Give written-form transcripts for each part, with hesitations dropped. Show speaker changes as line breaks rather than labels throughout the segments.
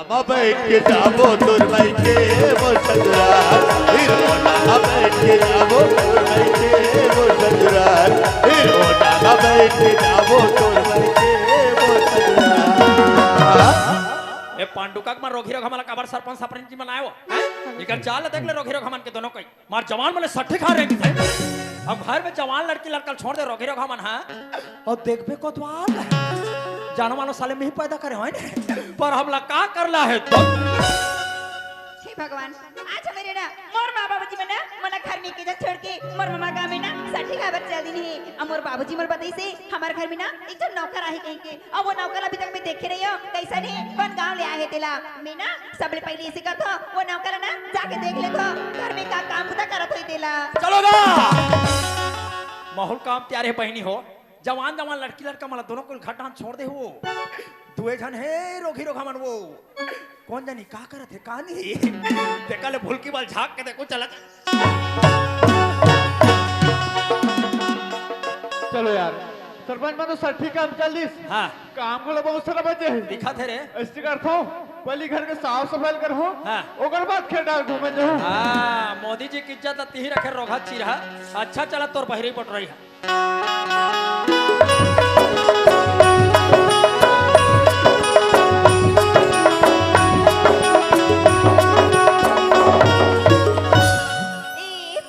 नामा बैठ के जाबो तोर भाई के वो ससुराल हीरो नामा बैठ के जाबो तोर भाई के वो ससुराल हीरो नामा बैठ के जाबो तोर भाई के वो ससुराल।
ए पांडुकाक मार रोगी रघमन काबर सरपंच सरपंच जी मनायो इकर चाल देख ले रोगी रघमन के दोनों कोई मार जवान मने सट्ठे खा रहे थे। अब घर में जवान लड़की लड़कल छोड़ दे रोगी रघमन हां और देखबे कोतवाल जानो मानो साले में ही पैदा करे होय ने पर हमला का करला है तो
हे भगवान आज मेरे ना मोर माँ बाबूजी में ना मना घर में के छोड़ के मोर मामा गाँव में ना साठी खबर चल दी नहीं अब मोर बाबूजी मोर बताई से हमारे घर में ना एक जन नौकर आहे कहीं के अब वो नौकर अभी तक मैं देखे रही हूँ कैसा नहीं कौन गाँव ले आए तेला मैं ना सबले पहले इसे करता वो नौकर ना जाके देख ले तो घर में का काम खुदा करत हुई तेला
चलो गा माहौल काम तैयार है बहनी हो जवान जवान लड़की लड़का मला दोनों को घाटा छोड़ दे हो दुए जन है रोगी रघमन वो कौन जानी का करत है कहानी देखा ले भूलकी बाल झाक के देखो चला
चलो यार सरपंच में तो सठी काम चलिस
हाँ
काम को बहुत सारा बचे है
दिखा थे रे
ऐसे करता हूँ पहले घर के साफ सफाई कर हो
हाँ
ओकर बाद खेत घूमे जो
हाँ मोदी जी की इज्जत तीही रखे रोगा चिरहा अच्छा चला तोर बहरी पट रही है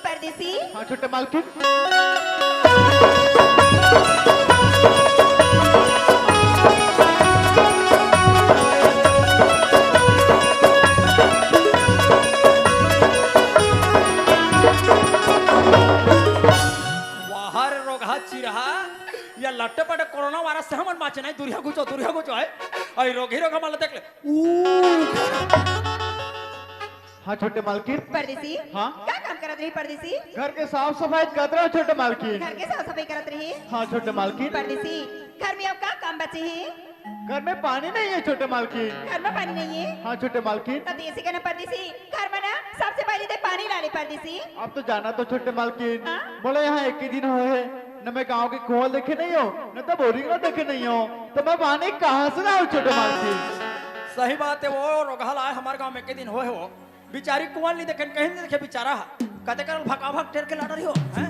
परदेसी
हाँ छोटे मालकिन
या लट्टे पटे कोरोना वायरस से हमन बाचे नहीं दुरिया गुचो है अरे रोगी रोगा माला देख ले
हाँ छोटे मालकिन
परदेसी
हाँ
क्या काम करत रही परदेसी
घर के साफ सफाई कर रहे हो छोटे मालकिन
घर के साफ सफाई करत रही
हाँ छोटे मालकिन
परदेसी घर में अब क्या काम बचे हैं
घर में पानी नहीं है छोटे मालकिन
घर में पानी नहीं है
हाँ छोटे मालकिन
तो देसी का ना परदेसी घर में ना सबसे पहले तो पानी लाने परदेसी
अब तो जाना तो छोटे मालकिन
हाँ?
बोले यहाँ एक ही दिन हो है न मैं गाँव के कुआं देखे नहीं हो न तो बोरिंग न देखे नहीं हो तो मैं पानी कहाँ से लाऊं छोटे मालकिन
सही बात है वो रोगहल आए हमारे गांव में के दिन होए हो बिचारी कुआं नहीं देखे कहीं नहीं देखे बेचारा कते कर भगा भग टेर के लड़ रही हो हैं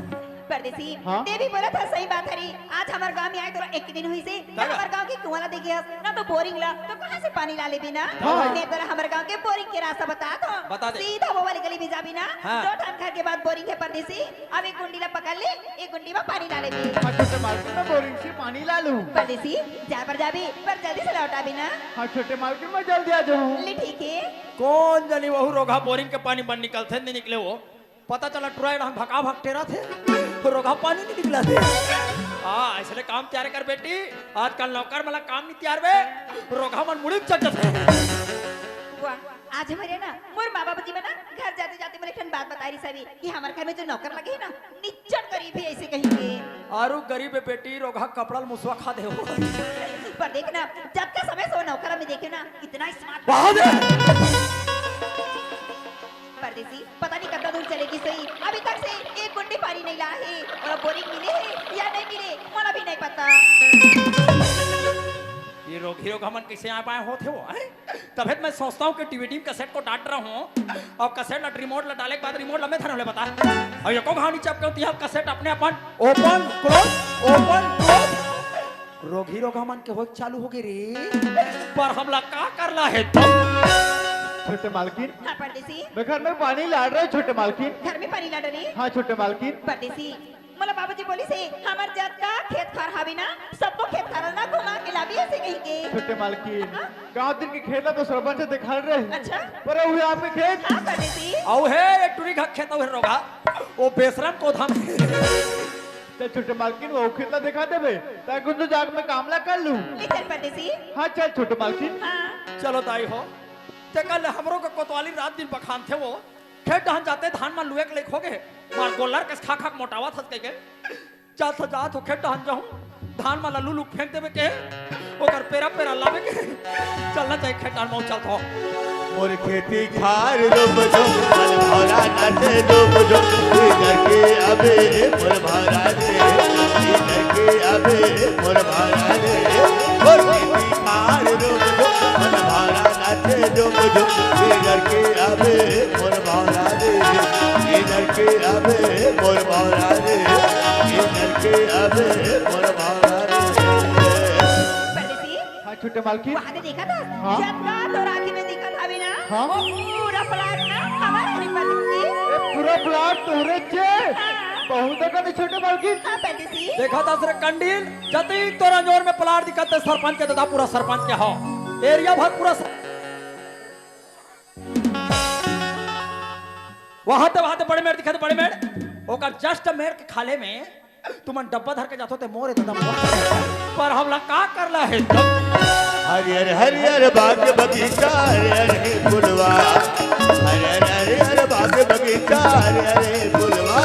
परदेसी
हाँ?
देवी बोला था सही बात हरी आज हमारे गांव में आए तो एक दिन हुई से हमारे गांव की कुआं देखिए ना तो बोरिंग ला तो कहां से पानी ला ले बिना
हाँ।
ने तो हमारे गांव के बोरिंग के रास्ता बता
बता
दो
दे।
सीधा वो वाली गली में जा बिना
हाँ।
2 टाइम खा के बाद बोरिंग है परदेसी अब एक गुंडी ला पकड़ ले एक गुंडी में पानी ला ले भी
हाँ छोटे मालकिन मैं बोरिंग से पानी ला लूं
परदेसी जा पर जाबी पर जल्दी से लौटा बिना
हाँ छोटे मालकिन मैं जल्दी आ जाऊँ
ले ठीक है
कौन जानी वहू रोगा बोरिंग के पानी बन निकलते नहीं निकले वो पता चला ट्राई हम भगा भग टेरा थे रोगा पानी नहीं निकला थे हाँ इसलिए काम तैयार कर बेटी आजकल नौकर वाला काम नहीं तैयार बे रोगा मन मुड़ी चल जाते
वाह आज हमारे ना मोर माँ बाबू जी में ना घर जाते जाते मेरे खन बात बता रही सभी कि हमारे घर में जो नौकर लगे है ना निच्चर गरीब है ऐसे कहेंगे
आरु गरीब है बेटी रोगा कपड़ा मुसवा खा दे हो
पर देखना जब का समय सो नौकर में देखे ना इतना स्मार्ट परदेसी पता नहीं कितना दूर चलेगी सही अभी तक से एक गुंडी पानी नहीं ला है और बोरिंग मिले है या नहीं मिले मला भी नहीं पता
ये रोगी रोग हमन कैसे आ पाए होते हो तब मैं सोचता हूँ कि टीवी कैसेट को डांट रहा हूँ और कैसेट ला रिमोट ला डाले के बाद रिमोट लम्बे थाने बता और ये को कहानी चपके होती है कैसेट अपने अपन ओपन क्लोज रोगी रोग हमन के हो चालू हो गए रे पर हमला का करला है तो
छोटे मालकिन
हाँ परदेसी
मैं घर में पानी ला रहा है छोटे मालकिन
घर में पानी ला डरी
हाँ छोटे मालकिन
परदेसी मला बाबूजी बोली से हमार जात का खेत खार हावी ना सबको खेत खार ना घुमा के लाभी ऐसे कहीं के
छोटे मालकिन गाँव दिन की खेत तो सरपंच से दिखा रहे
अच्छा
पर हुए आपके खेत
हाँ परदेसी
औ है एक टुरी घा खेत औ रोगा वो बेशरम को धाम
तो छोटे मालकिन वो खेतला दिखा देवे ताकि कुछ जाग में कामला कर लूं
ले चल परदेसी
हाँ चल छोटे मालकिन
हाँ
चलो दाई हो ते कल हमरो के कोतवाली रात दिन बखान थे वो खेत धान जाते धान में लुए के लेख हो गए मार गोलर के खा खा मोटावा थस के जा तो जा तो खेत धान जाऊं धान में लल्लू लुक फेंक देवे के ओकर पेरा पेरा लावे के चलना चाहिए खेत धान में चल तो
मोर खेती खार डूब जो मन भरा नाचे डूब जो इधर के अबे मोर भरा दे इधर के अबे मोर भरा दे मोर खेती खार डूब जो मन भरा नाचे जो बुझो इधर के आवे मोर भावरा रे इधर के आवे मोर भावरा रे इधर के आवे मोर भावरा रे
परदेसी
हाँ छोटे मालकिन
वहाँ से देखा था
हाँ?
जब तो राखी में दिखा था भी ना
हाँ?
वो पूरा प्लाट ना हमारे नहीं परदेसी
ए, पूरा प्लाट तोहरे छे बहुत का नहीं छोटे मालकिन
हाँ परदेसी
देखा था सर कंडील जति तोरा जोर में प्लाट दिखत सरपंच के दादा पूरा सरपंच के हो एरिया भर पूरा वहां ते बड़े मेड़ दिखत बड़े मेड़ ओकर जस्ट मेड़ के खाले में तुमन डब्बा धर के जातो ते मोरे दादा पर हम लोग का करला है
हरियर हरियर बाग बगीचा हरे फुलवा हरियर हरियर बाग बगीचा हरे फुलवा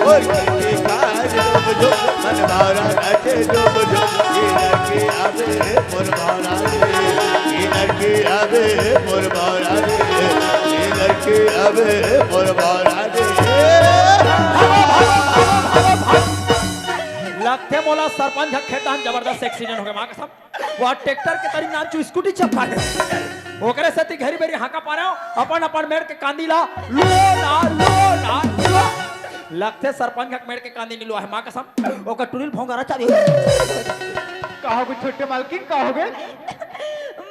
और खेती काज जो मन भावरा नाचे जो बुझो इधर के आवे मोर भावरा रे इधर के आवे मोर भावरा रे इधर के आवे मोर भावरा रे
लगते बोला सरपंच खेता जबरदस्त एक्सीडेंट हो गया मां कसम वह ट्रैक्टर के तरी नाम चू स्कूटी चपका ले ओकरे से ती घरी बेरी हाका पा रहा अपन अपन मेड़ के कांदी ला लो लगते सरपंच के मेड़ के कांदी नीलो है मां कसम ओकर टुरिल भोंगारा चारी
कहोगे छोटे मालकिन कहोगे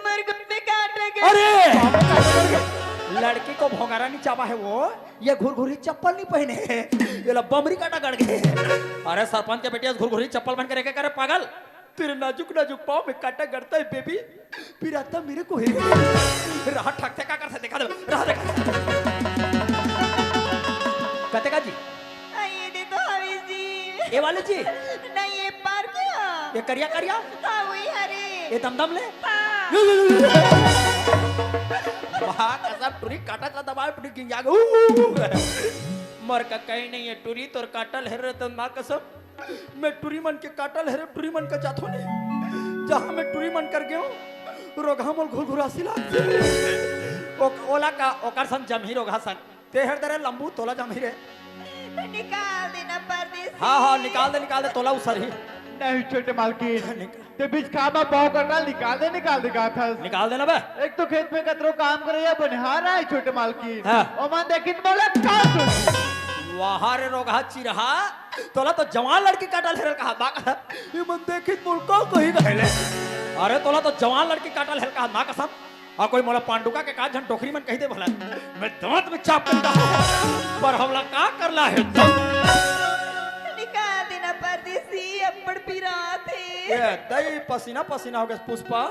मर गए काट गए
अरे लड़की को भोंगारा नहीं चापा है वो ये घुरघुरी चप्पल नहीं पहने ये ला बमरी काटा गड़ गए अरे सरपंच के बेटे घुरघुरी चप्पल पहन के करे पागल तेरे नाजुक नाजुक पाँव में काटा गड़ता है बेबी फिर आता मेरे को ही रहा ठकते का कर से देखा दे रहा देखा कहते का जी
ये दे तो हवीज जी
ये वाले जी
नहीं ये पार किया
ये करिया करिया
हाँ वही हरे
ये दमदम ले
हाँ
वहाँ कसम टुरी काटा का दबाव टुरी गिंजा गया मर का कहीं नहीं है टुरी तोर काटल है रे तो माँ कसम मैं टुरी मन के काटल है रे टुरी मन का जातो नहीं जहाँ मैं टुरी मन कर गया रोगा मोल घुरघुरासी लाग ओला का ओकर सन जमही रोगा सन तेहर दरे लंबू तोला जमही रे
निकाल देना परदेसी
हाँ निकाल दे तोला उसर ही
नहीं छोटे मालकिन ते बीच खामा पाव करना निकाल दे कहा था
निकाल देना बे
एक तो खेत में कतरो काम करे या बनिहार है छोटे मालकिन
हाँ।
और मन देखिन बोला का
वहाँ रे रोगा चिरहा तोला तो जवान लड़की काटल है कहा बा ये मन देखित मोल को कही कहले अरे तोला तो जवान लड़की काटल है कहा मां कसम आ कोई मोला पांडुका के का जन टोकरी मन कही दे भला मैं दांत में चाप कर पर हमला का करला है
निकाल देना परदेसी अब्बड़ पिरा थे
ये दई पसीना पसीना हो गया पुष्पा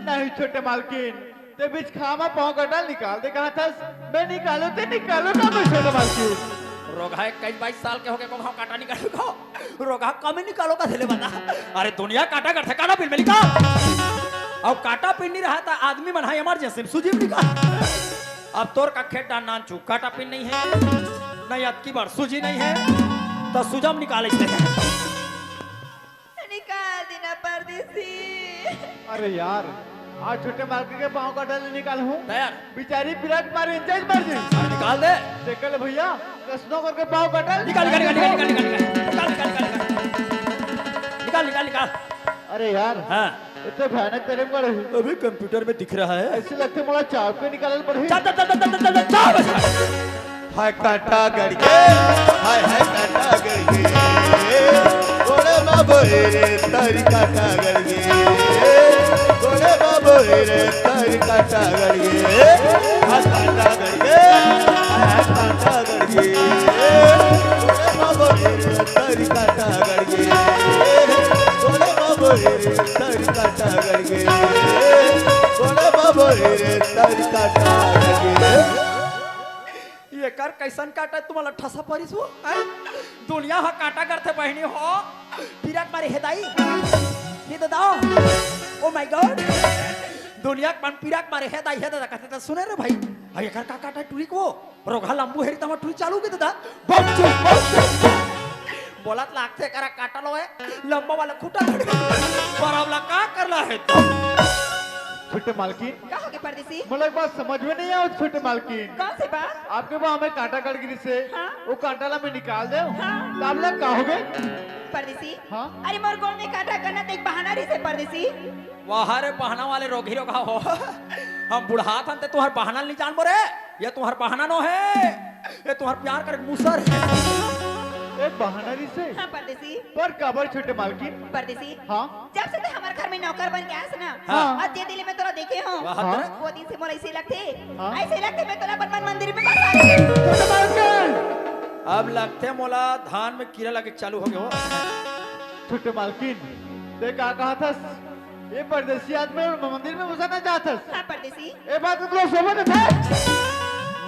नहीं छोटे मालकिन ते बीच खामा पाव करना निकाल दे कहा था मैं निकालो ना मैं छोटे मालकिन
रोगा 21-22 साल के हो गए को हम काटा निकालो को रोगा कम ही निकालो का थेले बता अरे दुनिया काटा करते काटा पिन में निकाल अब काटा पिन नहीं रहा था आदमी मन है इमरजेंसी में सुजीव निकाल अब तोर का खेत डाल नान चू काटा पिन नहीं है नहीं अब की बार सूजी नहीं है तो सुजम निकाले से
निकाल देना परदेसी
अरे यार आज छोटे मालकिन के पाव काटा निकाल हूँ
तैयार
बेचारी विराट मारे इंचार्ज मर जी
निकाल दे
देखल भैया कसनो करके पाव काटा
निकाल
अरे यार
हाँ
इतने भयानक तरह पड़े
अभी कंप्यूटर में दिख रहा है
ऐसे लगते मोला चाप पे निकालल पड़े
चल
हाय काटा गड़के हाय काटा गड़के गोरे बाबू रे तारी काटा गड़के गोरे बाबू रे तारी काटा गड़के हाय काटा गड़के हाय काटा गड़के गोरे बाबू रे तारी काटा गड़के गोरे बाबू रे तारी काटा गड़के गोरे बाबू रे तारी काटा गड़के
ये कर कैसन काटा तुम्हाला ठसा परिस हो दुनिया हा काटा करते बहनी हो पिराक मारे हेदाई ये दाओ ओ माय गॉड दुनिया मन पिराक मारे हेदाई हेदा कहते तो सुने रे भाई ये कर का काटा टुरी को रोगा लंबू हेरी तमा टुरी चालू के दादा बोलत लागते करा काटा लो है लंबा वाला खूटा पर हमला का करला है
छोटे मालकिन
कहोगे परदेसी
मतलब एक बात समझ में नहीं आया छोटे मालकिन
कौन सी बात
आपके वहाँ हमें कांटा कटगिरी से
हाँ?
वो कांटा ला में निकाल दे
हाँ?
तो आप लोग कहोगे
परदेसी
हाँ?
अरे मोर गोल में काटा करना तो एक बहाना रही से परदेसी
वहां रे बहाना वाले रोगी रोगा हो हम बुढ़ा था ते तुम्हार बहाना नहीं जान बोरे ये तुम्हार बहाना नो है ये तुम्हार प्यार करे मुसर है
एक बहाना से
हाँ परदेसी
पर काबर छोटे मालकिन।
परदेसी
हाँ
जब से ते हमारे घर में नौकर बन के आया ना
हाँ।
आज जे दिल में तोरा देखे हो
वाह,
हाँ।
तेरे-
वो दिन से मोर ऐसे लगते
हाँ।
ऐसे लगते मैं तोरा अपन मंदिर में बसा दूं।
छोटे मालकिन,
अब लगते मोला धान में कीड़ा लगे चालू हो गए हो
छोटे मालकिन ते का कहा था ये परदेसी आदमी मंदिर में घुसाना चाहता
हाँ परदेसी
ये बात तो समझ थे।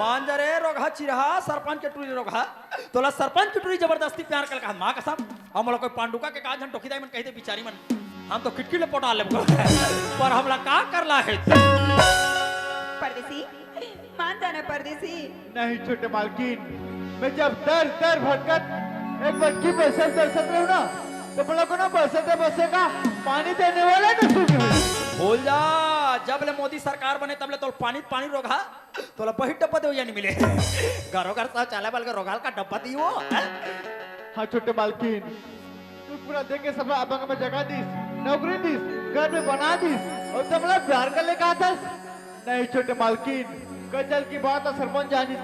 मान जा रे रोगा चिरहा सरपंच के टूरी रोगा तोला सरपंच के टूरी जबरदस्ती प्यार कर कहा मां कसम हम लोग कोई पांडुका के काज हम टोकीदाई मन कहते बिचारी मन हम तो किटकिट पटा ले पर हमला का करला है
परदेसी मान जाना परदेसी
नहीं छोटे मालकिन, मैं जब दर दर भटकत एक बच्ची बसत दर्शक रहूं ना तो बोला को ना बसते बसेगा पानी देने वाला न सुनी हुई।
भूल जा जब ले मोदी सरकार बने तब ले तो पानी पानी रोगा तोला बही डब्बा दे या नहीं मिले घरों घर सा चाले बल के रोगाल का डब्बा दियो
हाँ छोटे मालकिन, तू पूरा देख के सब अबंग में जगह दीस, नौकरी दीस, घर में बना दीस और तब मतलब प्यार कर ले कहा था। नहीं छोटे मालकिन, कजल की बात है सरपंच जानी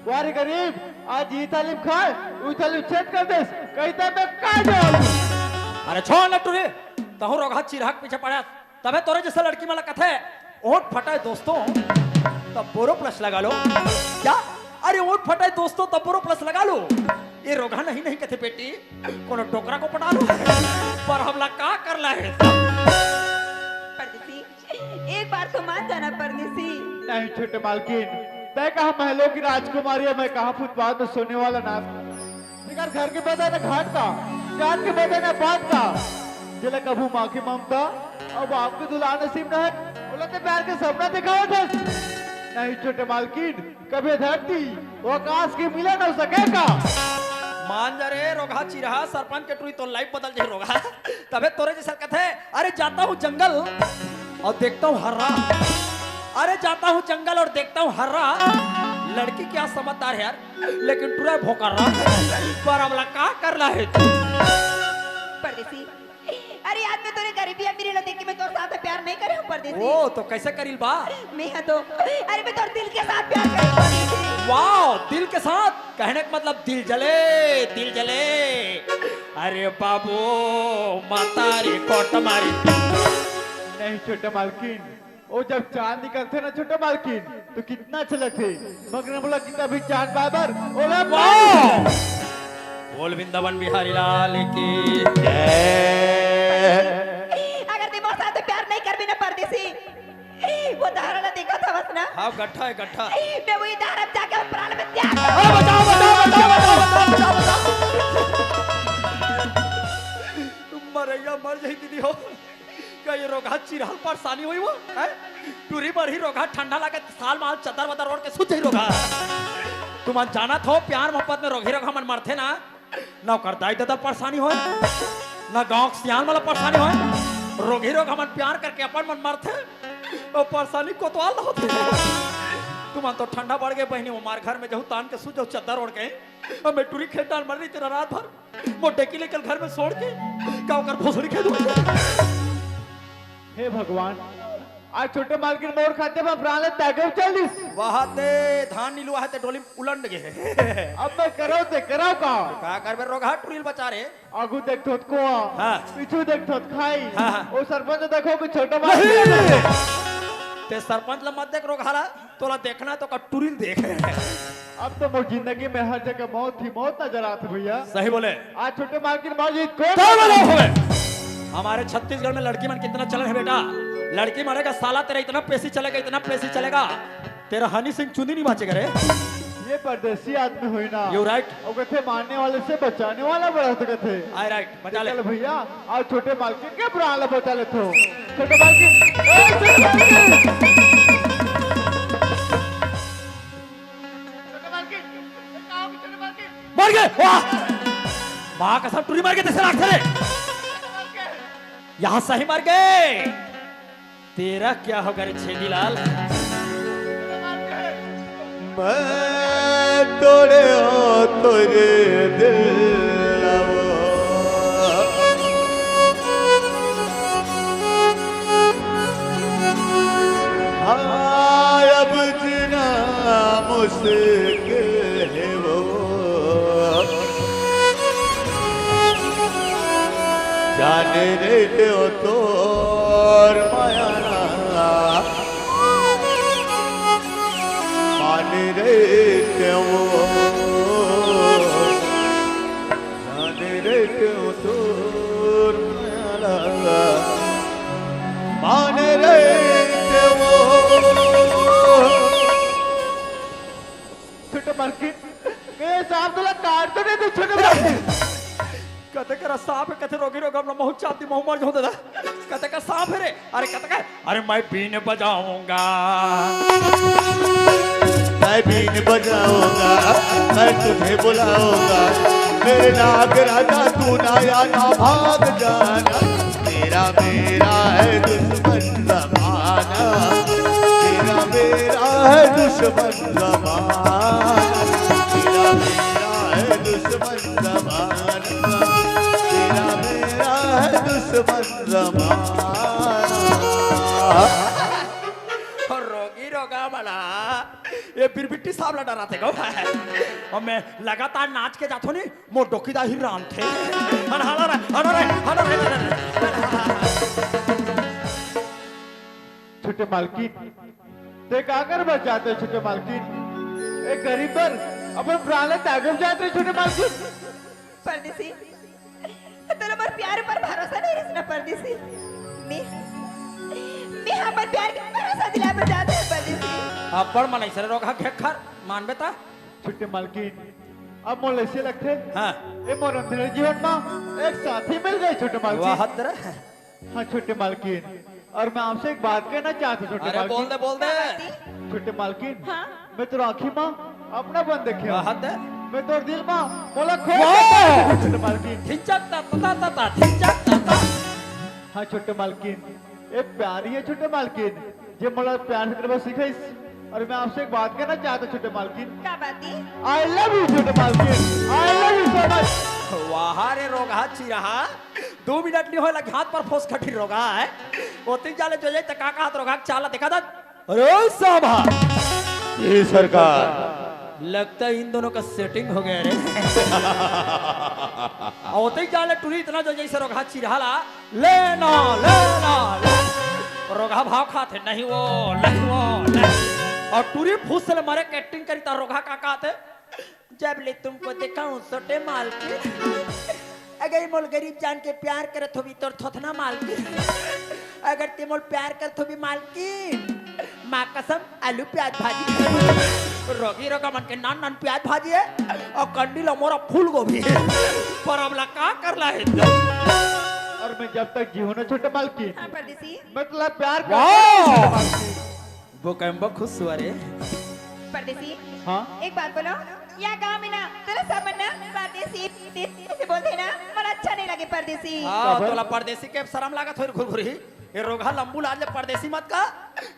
वारे गरीब आज ये तालीम खाए वो तालीम चेक कर देस कहता मैं का जाऊं।
अरे छोड़ न टूरे तहु रोगा चिरहक पीछे पड़ा तबे तोरे जैसा लड़की मला कथे ओट फटाए दोस्तों तब बोरो प्लस लगा लो क्या अरे ओट फटाए दोस्तों तब बोरो प्लस लगा लो ये रोगा नहीं नहीं कथे बेटी कोनो टोकरा को पटा लो पर हमला का करला है
परदेसी एक बार तो मान जाना परदेसी
नहीं छोटे मालकिन, तय कहा महलों की राजकुमारी है, मैं कहा फुटपाथ में सोने वाला ना बिगाड़ घर के बदे न घाट का जान के बदे न बात का जिला कभू माँ की ममता और बाप की दुल्हा नसीब न है बोला तो प्यार के सपना दिखाओ था। नहीं छोटे मालकिन, कभी धरती वो आकाश की मिलन हो सकेगा।
मान जा रे रोगा चिरहा सरपंच के टूरी तो लाइफ बदल जाए रोगा तबे तोरे जैसा कथे अरे जाता हूँ जंगल और देखता हूँ हर्रा अरे जाता हूँ जंगल और देखता हूँ हर्रा लड़की क्या समझदार है यार लेकिन टूरा भोकर रहा पर हमला का करला है
परदेसी अरे आज मैं तोरे गरीबी अमीरी ला देख के मैं तोर साथ प्यार नहीं करे हूं परदेसी
ओ तो कैसे करील बा
मैं हाँ तो अरे मैं तोर दिल के साथ प्यार करे हूं परदेसी
वाह दिल के साथ कहने का मतलब दिल जले अरे बाबू मातारी कोट मारी
नहीं छोटे मालकिन, वो जब चांद निकलते ना छोटे मालकिन तो कितना अच्छा लगते मगर बोला कितना भी चांद बाबर ओला
वाह बोल वृंदावन बिहारी लाल की जय
अगर ते मोर साथ प्यार नहीं कर भी ना परदेसी वो धारा देखा था बस ना
हाँ गट्ठा है गट्ठा
मैं वही धारा जाके प्राण में त्याग
अरे बचाओ तुम मरैया मर जाई दीदी हो क्या ये रोगा चिरहल परेशानी हुई वो हैं टूरी पर ही रोगा ठंडा लगे साल माल चदर वदर ओढ़ के सुत ही रोगा तुम जाना थो प्यार मोहब्बत में रोगी रोगा मन मरते ना ना करदाई दादा परेशानी हो ना गांव सियान वाला परेशानी हो रोगी रोगा मन प्यार करके अपन मन मरते और परेशानी कोतवाल ना होते तुम तो ठंडा बढ़ गए बहनी हमारे घर में जहू तान के सूझो चद्दर ओढ़ के और मैं टूरी खेत डाल मर रही तेरा रात भर वो डेकी लेकर घर में छोड़ के क्या कर भोसड़ी खेत
हे भगवान, आज छोटे मालकिन मोर खाते में प्राण त्यागे चलिस
वहां ते धान नीलुआ है ते डोली उलट गए
अब मैं करो ते करो
का करबे रोगा टूरिल बचा रे
आगू देखो को
हाँ।
पीछू देखो खाई
हाँ, हाँ।
वो सरपंच देखो कि छोटा मालकिन
ते सरपंच ला मत देख रोगाला तोला देखना है तो का टूरिल देख
अब तो मोर जिंदगी में हर जगह मौत ही मौत नजर आती भैया।
सही बोले
आज छोटे मालकिन मौजूद
कौन हमारे छत्तीसगढ़ में लड़की मन कितना चलन है बेटा लड़की मरेगा साला तेरा इतना पैसी चलेगा तेरा हनी सिंह चुनी नहीं बाचेगा रे
ये परदेसी आदमी हुई ना
यू राइट
और कहते मारने वाले से बचाने वाला बड़ा तो कहते
आई राइट बचा ले
चल भैया आज छोटे मालकिन के प्राण बचा ले तो छोटे मालकिन ए छोटे मालकिन
मर गए वाह मां कसम टूरी मार के तेरे लाख थे यहां सही मर गए तेरा क्या होगा रे छेदीलाल
मैं तोड़े हो तोरे दिल हाँ मुश्किल है वो जाने रे देव तोर माया माने रे देव जाने रे देव तोर माया माने रे देव
छोटे मालकिन मेरे साहब तुला काट तो नहीं तू छोटे मालकिन
कते का सांप है कते रोगी रोगा अपना मुंह चाहती मुंह मर जो दादा कते का सांप है रे अरे कते का अरे मैं बीन बजाऊंगा
मैं बीन बजाऊंगा मैं तुझे बुलाऊंगा मेरे नाग राजा तू नाया ना भाग जाना मेरा मेरा है दुश्मन जमाना मेरा मेरा है दुश्मन जमाना मेरा मेरा है दुश्मन जमाना मेरा मेरा है दुश्मन जमाना
और रोगी रोगा मला ये बिरबिट्टी सांप ला डराते गो और मैं लगातार नाच के जातो नी मोर डोकीदा ही राम थे
छोटे मालकिन ते का कर बचाते छोटे मालकिन एक गरीब पर अपन प्राण त्यागून जाते छोटे मालकिन
परदेसी तुला मोर प्यार पर भरोसा नहीं रचना परदेसी मैं हमार प्यार के भरोसा दिला पर जाते हैं परदेसी
अपन मलाई सर रोगा घेक खर मान बेटा
छोटे मालकिन अब मोल ऐसे लगते
हाँ
ए मोर अंधेरे जीवन में एक साथी मिल गए छोटे
वाह
मालकिन
हदर
हाँ छोटे मालकिन और मैं आपसे एक बात कहना चाहता हूँ छोटे
अरे बोल
मालकिन
दे
छोटे मालकिन
हाँ?
मैं तो आँखी माँ अपना बंद देखे
वाह हदर
मैं तो दिल माँ बोला खो
वाह!
छोटे मालकिन
ठिचक ता ता ता ता ठिचक ता ता
हाँ छोटे मालकिन एक प्यारी है छोटे मालकिन जे मला प्यार से करवा सिखाइस और मैं आपसे एक बात कहना चाहता हूँ छोटे मालकिन
क्या बात है
आई लव यू छोटे मालकिन I love you so much
वाह रे रोगा चिरहा 2 मिनट नहीं होला हाथ पर फोस खटी रोगा है ओती जाले जो जाए त काका हाथ रोगा चाला देखा था अरे साहब
ये सरकार
लगता है इन दोनों का सेटिंग हो गया रे ओते जाले टुरी इतना जो जैसे रोगा चिरहाला लेना लेना रोगा भाव खाते नहीं वो और टुरी फूस से मारे कैटिंग करी ता रोगा काका आते जब ले तुमको दिखाऊं सोटे माल के अगर मोल गरीब जान के प्यार करे तो भी तोर थोथना माल की अगर ते मोल प्यार कर तो भी माल की माँ कसम आलू प्याज भाजी रोगी रोगा मन के नान नान प्याज भाजी है और कंडीला मोरा फूल गोभी है पर अब ला का कर ला है
और मैं जब तक जीवन है छोटे मालकिन
हाँ परदेसी
मैं तुला प्यार
वाह!
करता हूँ छोटे मालकिन।
वो कैम्बा खुश हुआ रे
परदेसी
हाँ
एक बात बोलो या गांव में ना तेरा सब ना परदेसी ऐसे बोलते हैं ना मला अच्छा नहीं लगे परदेसी
हाँ तोला परदेसी के शर्म लागत होई घुरघुरी ये रोगा लंबू लाज परदेसी मत का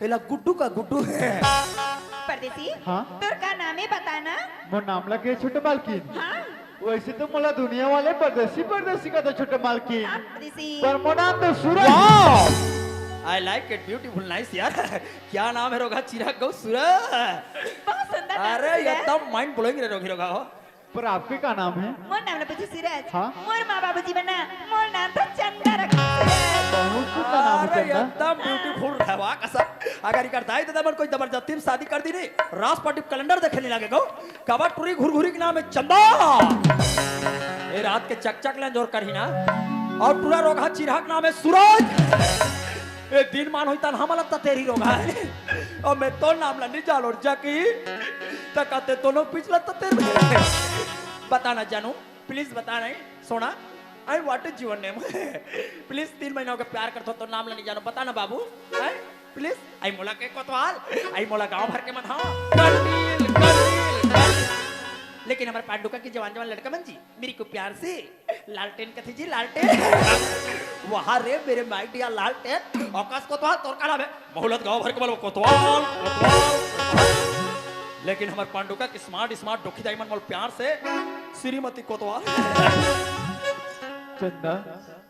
एला गुड्डू का गुड्डू है
परदेसी
हाँ?
तुर का नाम ही बताना
मोर नाम लगे छोटे मालकिन
हाँ
वैसे तो मला दुनिया वाले परदेसी परदेसी का तो छोटे मालकिन
हाँ, परदेसी
पर मोर नाम तो Suraj
I like it beautiful nice यार क्या नाम है रोगा चिराग गौ सूरज
बहुत सुंदर नाम
अरे
है।
एकदम माइंड ब्लोइंग रे रोगी रोगा हो
पर आपके क्या नाम है
मोर नाम पूछो सूरज
हाँ?
मोर माँ बाबूजी बना मोर नाम तो चंदा रखा सूरज
बहुत सुंदर नाम है
अरे
चंदा
एकदम ब्यूटीफुल है वाह कसम अगर ये करता है तो दमन कोई जबरदस्ती में शादी कर दी नहीं रास पार्टी कैलेंडर देखे नहीं लगे गो कबा टूरी घुरघुरी के नाम है चंदा ये रात के चक लें जोर कर ही ना और पूरा रोगा चिराग नाम है सूरज एक दिन मान होई तन हमला त तेरी रोगा है और मैं तो नाम ला नहीं जानो जाकी तकते दोनों पिछला त तेरे बताना जानू प्लीज बता नहीं सोना I what is your name please 3 महीनों का प्यार करतो तो नाम ला नहीं जानो बताना बाबू प्लीज आई मोला के कोतवाल आई मोला गांव भर के मन हाँ कंडील लेकिन हमारे पांडुका की जवान जवान लड़का बन जी मेरी को प्यार से लालटेन कथी जी लालटेन वहां रे मेरे माय डियर लालटेन आकाश कोतवाल तोर का नाम है मोहलत गांव भर के बोलो कोतवाल लेकिन हमारे पांडुका की स्मार्ट डोखी दाई मन बोल प्यार से श्रीमती कोतवाल
चंदा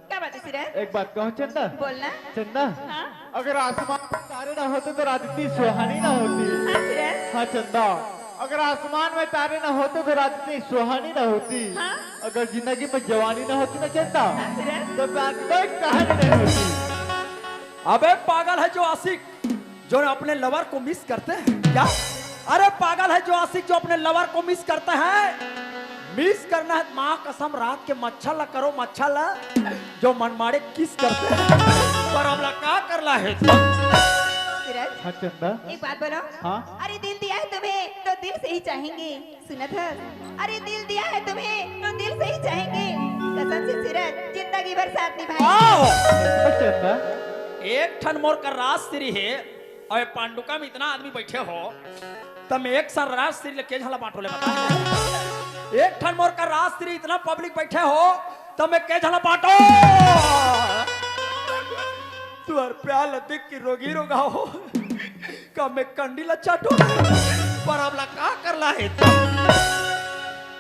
क्या बात है सूरज
एक बात कहूँ चंदा
बोलना
चंदा
हाँ
अगर आसमान में तारे ना होते तो रात इतनी सुहानी ना होती
हाँ सूरज
हाँ चंदा अगर आसमान में तारे न होते तो रात इतनी सुहानी न होती।
हाँ?
अगर जिंदगी में जवानी न होती ना चंदा
सूरज
तो बात कोई कहानी नहीं होती।
अबे पागल है जो आशिक जो अपने लवर को मिस करते हैं क्या? अरे पागल है जो आशिक जो अपने लवर को मिस करते हैं। मिस करना है माँ कसम रात के मच्छर ला करो मच्छर ला जो मनमाड़े किस करते हैं। पर अब ला का करला है
सूरज
हाँ चंदा
एक बात बोलो।
हाँ?
अरे दिल दिया है तुम्हें तो दिल से ही चाहेंगे। सुना था? अरे दिल दिया है तुम्हें तो दिल से ही चाहेंगे। कसम से सूरज जिंदगी भर साथ निभाएंगे।
आओ
हाँ चंदा
एक ठन मोर का राजश्री है और पांडुका में इतना आदमी बैठे हो तब एक सर राजश्री लेके झला बांटो ले बता। एक ठन मोर का राजश्री इतना पब्लिक बैठे हो तब मैं के झला बांटो। तुअर प्याल देख के रोगी रोगा हो कब मैं कंडी ला चाटो पर अब ला का करला है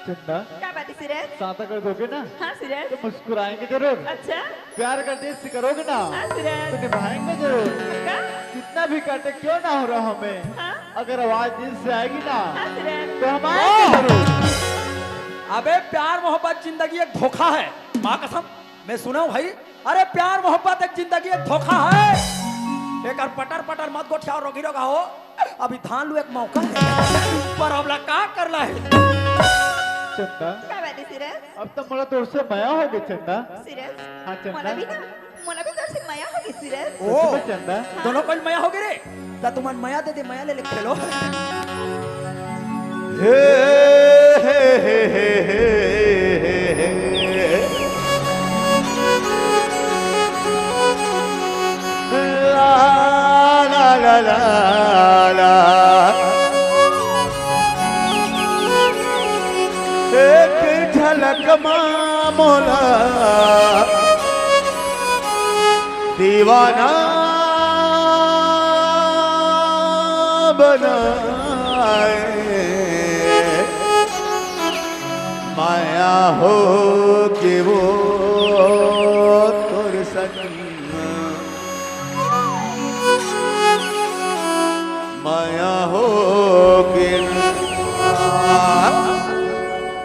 चंदा
क्या बात है सूरज?
साथ कर दोगे ना
हाँ सूरज।
तो मुस्कुराएंगे जरूर।
अच्छा
प्यार का देश करोगे ना
हाँ सूरज।
तो निभाएंगे जरूर।
क्या?
कितना भी काटे क्यों ना हो रहा हमें
हाँ?
अगर आवाज दिल से आएगी ना
हाँ सूरज।
तो हम आएंगे जरूर।
अबे प्यार मोहब्बत जिंदगी एक धोखा है माँ कसम मैं सुना हूं भाई। अरे प्यार मोहब्बत एक जिंदगी एक धोखा है। एक पटर पटर मत गोठियाओ रोगी रोगा हो अभी धान लू एक मौका है पर अब ला का करला है
चंदा
क्या बात है सूरज?
अब तो मोला तोर से माया हो गई चंदा।
सूरज
हाँ चंदा
मोला भी तोर से माया होगी सूरज।
ओ
सच में चंदा
दोनों कोई माया हो गए रे ता तुम माया दे दे माया ले ले लो।
हे हे हे हे हे हे ला ला ला ला एक झलक माँ मोला दीवाना बनाए माया हो कि वो तुर माया हो कि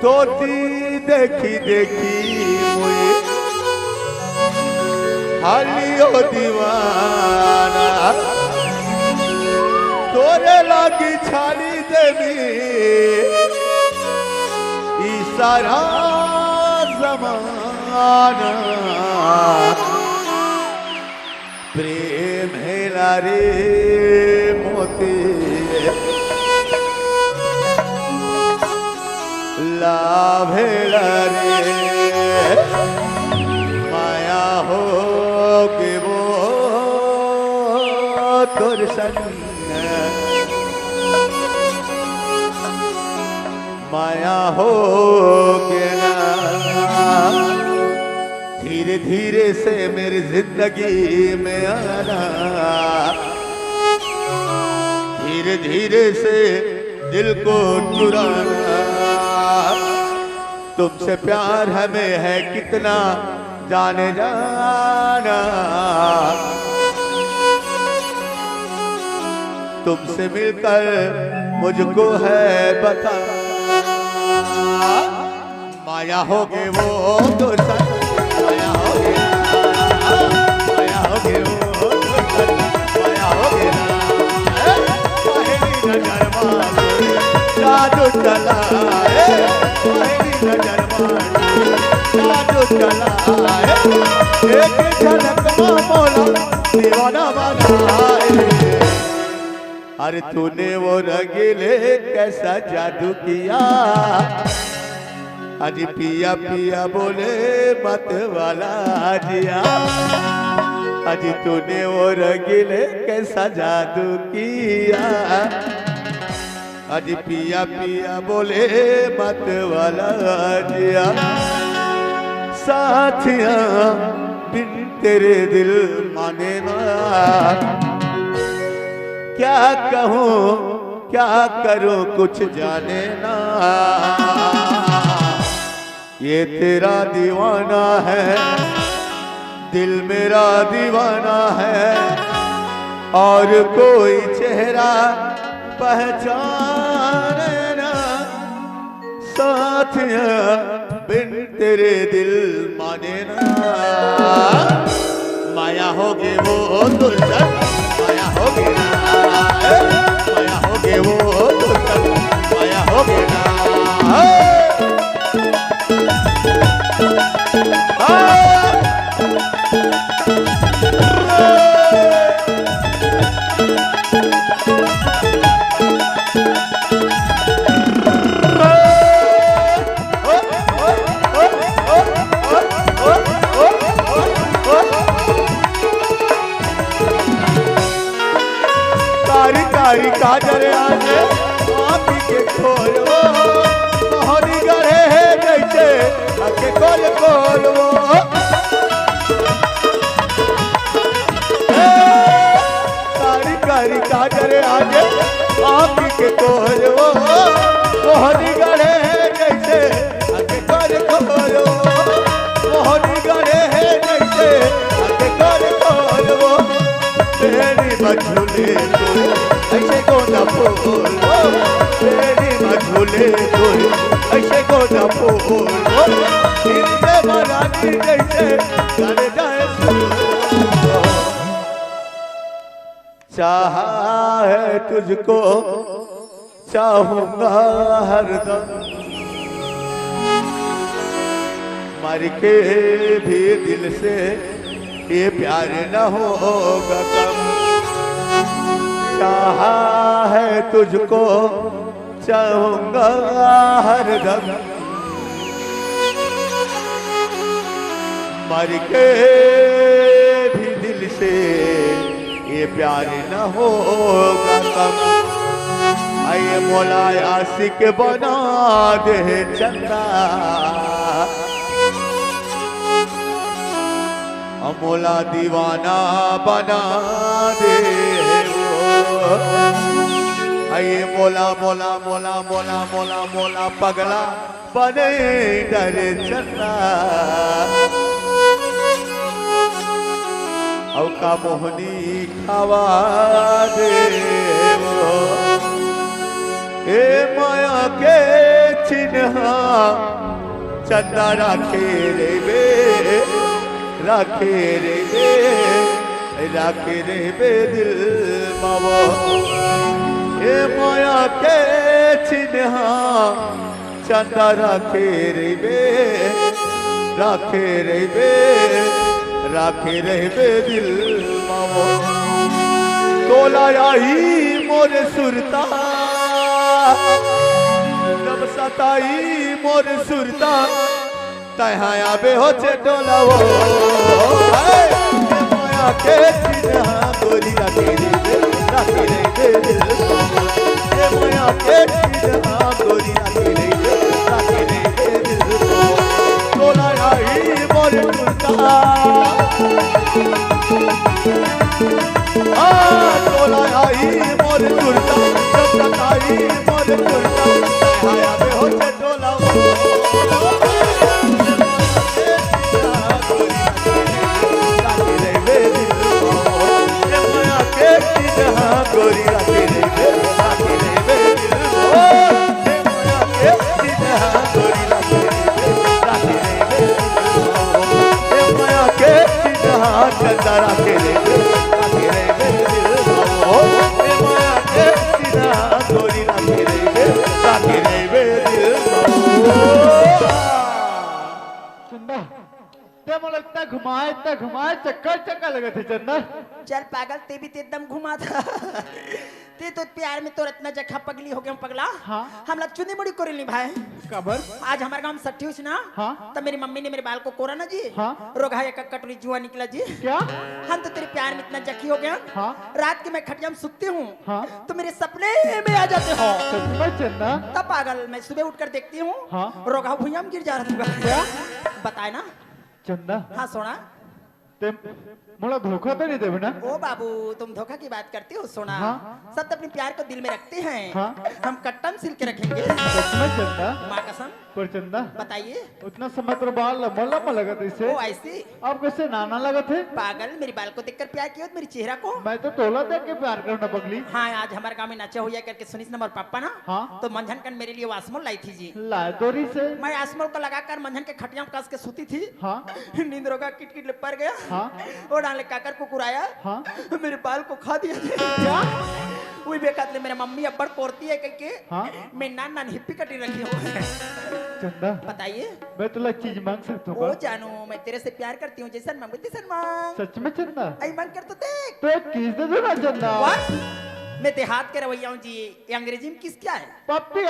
तोती देखी देखी मुझे हालियो दीवाना तोरे लागी छाली देवी सारा जमाना प्रेम हेला रे मोती लाभ हेला रे माया हो के वो तोर संग माया हो के ना धीरे धीरे से मेरी जिंदगी में आना धीरे धीरे से दिल को चुराना तुमसे प्यार हमें है कितना जाने जाना तुमसे मिलकर मुझको है बता माया हो गए वो दुल्हन माया हो गया माया हो गए वो दुल्हन माया हो गया पहली नजर मारे जादू चला पहली नजर मारे जादू चला एक झलक में मोला दीवाना बनाए अरे तूने वो रंगीले कैसा जादू किया आज पिया पिया बोले मत वाला जिया आज तूने वो रंगीले कैसा जादू किया आज पिया पिया बोले मत वाला जिया साथिया बिन तेरे दिल माने ना क्या कहूँ क्या करूँ कुछ जाने ना ये तेरा दीवाना है दिल मेरा दीवाना है और कोई चेहरा पहचाने साथिया बिन तेरे दिल माने ना। माया होगी वो दुल्हन, माया होगी ना, माया होगी वो दुल्हन, माया होगी ना। कारी कारी काजर आजे आँखी के खोलवो, मोहनी गढ़े है जैसे आके खोल खोलवो। कारी कारी काजर आजे आँखी के खोलवो, मोहनी गढ़े है जैसे आके खोल खोलवो, मोहनी गढ़े है जैसे आके खोल खोलवो। तेरी मझुले ऐसे गोदा फूल, तेरी मझुले ऐसे गोदा फूल, इनसे मराठी जैसे चले जाए चाहा है तुझको चाहूंगा हरदम, मर के भी दिल से ये प्यार न होगा कम। चाहा है तुझको चाहूंगा हरदम, मर के भी दिल से ये प्यार न होगा कम। आइए मौला आशिक बना दे चंदा, मौला दीवाना बना दे वो। आइए मौला मौला मौला मौला मौला मौला पगला बने डरे चन्ना, औका मोहनी खावा दे वो। ए माया के चिन्हा चंदा राखे रे बे, राखे रे बे, राखे रे बे दिल मावो। ए माया के चिन्हा चंदा राखे रे बे, राखे रे बे, राखे रे बे दिल मावो। तोला आई मोर सुरता, जब सताई मोर सुरता, तहाया बे हो चटोला वो। माया के चिन्हा गोरी राखे रे बे, राखे रे बे दिल मावो। माया के चिन्हा गोरी राखे रे बे, राखे रे बे दिल मावो। तोला आई मोर सुरता, तोला आई मोर सुरता, जब सताई मोर सुरता, तहाया बे हो चटोला वो। गोरी राखे रे बे, राखे रे बे दिल मावो। माया के चिन्हा गोरी राखे रे बे, राखे रे बे दिल मावो। माया के चिन्हा चंदा राखे रे बे, राखे रे बे दिल मावो। माया के चिन्हा गोरी राखे रे बे, राखे रे बे दिल मावो।
चंदा ते मला इतना घुमाए चक्कर चक्कर लगे थे चंदा।
चल पागल, ते भी ते एकदम घुमा था। ते तो प्यार में तो इतना जखा पगली हो गया पगला।
हाँ।
हम लोग चुनी मुड़ी कोरी ली भाई।
कबर
आज हमारे गांव में सट्टी हुई ना।
हाँ।
तब मेरी मम्मी ने मेरे बाल को कोरा ना जी।
हाँ।
रोगा एक कटोरी जुआ निकला जी।
क्या?
हम तो तेरे प्यार में इतना जखी हो गया।
हाँ।
रात के मैं खटिया में सुतती हूँ।
हाँ।
तो मेरे सपने में आ जाते हो।
सच में चंदा?
तब पागल मैं सुबह उठकर देखती हूँ।
हाँ।
रोगा भुइयां में गिर जा रहा था। बताए ना
चंदा
हाँ सोना
ते मोला धोखा तो नहीं देवे ना?
ओ बाबू तुम धोखा की बात करते हो सोना।
हाँ।
सब तो अपने प्यार को दिल में रखते हैं।
हाँ।
हम कट्टम सिल के रखेंगे।
सच में चंदा?
माँ कसम।
पर चंदा
बताइए।
उतना समय तो बाल लंबा लंबा लगा था इसे।
ओ ऐसे
आप कैसे नाना लगा थे?
पागल, मेरे बाल को देखकर प्यार किया मेरे चेहरा को।
मैं तो तोला देख के प्यार करना पगली।
हाँ आज हमारे गाँव में नाचा हुआ करके सुनिस ना मोर पापा ना।
हाँ।
तो मंझन कर मेरे लिए आसमोल लाई थी जी।
लादोरी से?
मैं आसमोल को लगाकर मंझन के खटिया में कस के सोती थी।
हाँ।
नींद रोगा किट किट पड़ गया।
हाँ।
और डाले काकर को कुराया।
हाँ।
मेरे बाल को खा दिया।
क्या?
वही बेकात ले मेरा मम्मी अब्बड़ कोरती है कह के।
हाँ।
मैं नान नान हिप्पी कटी रखी हूँ।
चंदा
बताइए।
मैं तुला चीज मांग सकता हूँ
ओ
क्या?
जानू मैं तेरे से प्यार करती हूँ, जैसन मांगो तैसन मांग।
सच में चंदा?
आई मांग कर तो देख।
तो एक किस दे दो ना चंदा।
What? मैं देहात के रवैया हूँ जी। ये अंग्रेजी में किस क्या है?
पप्पी आ।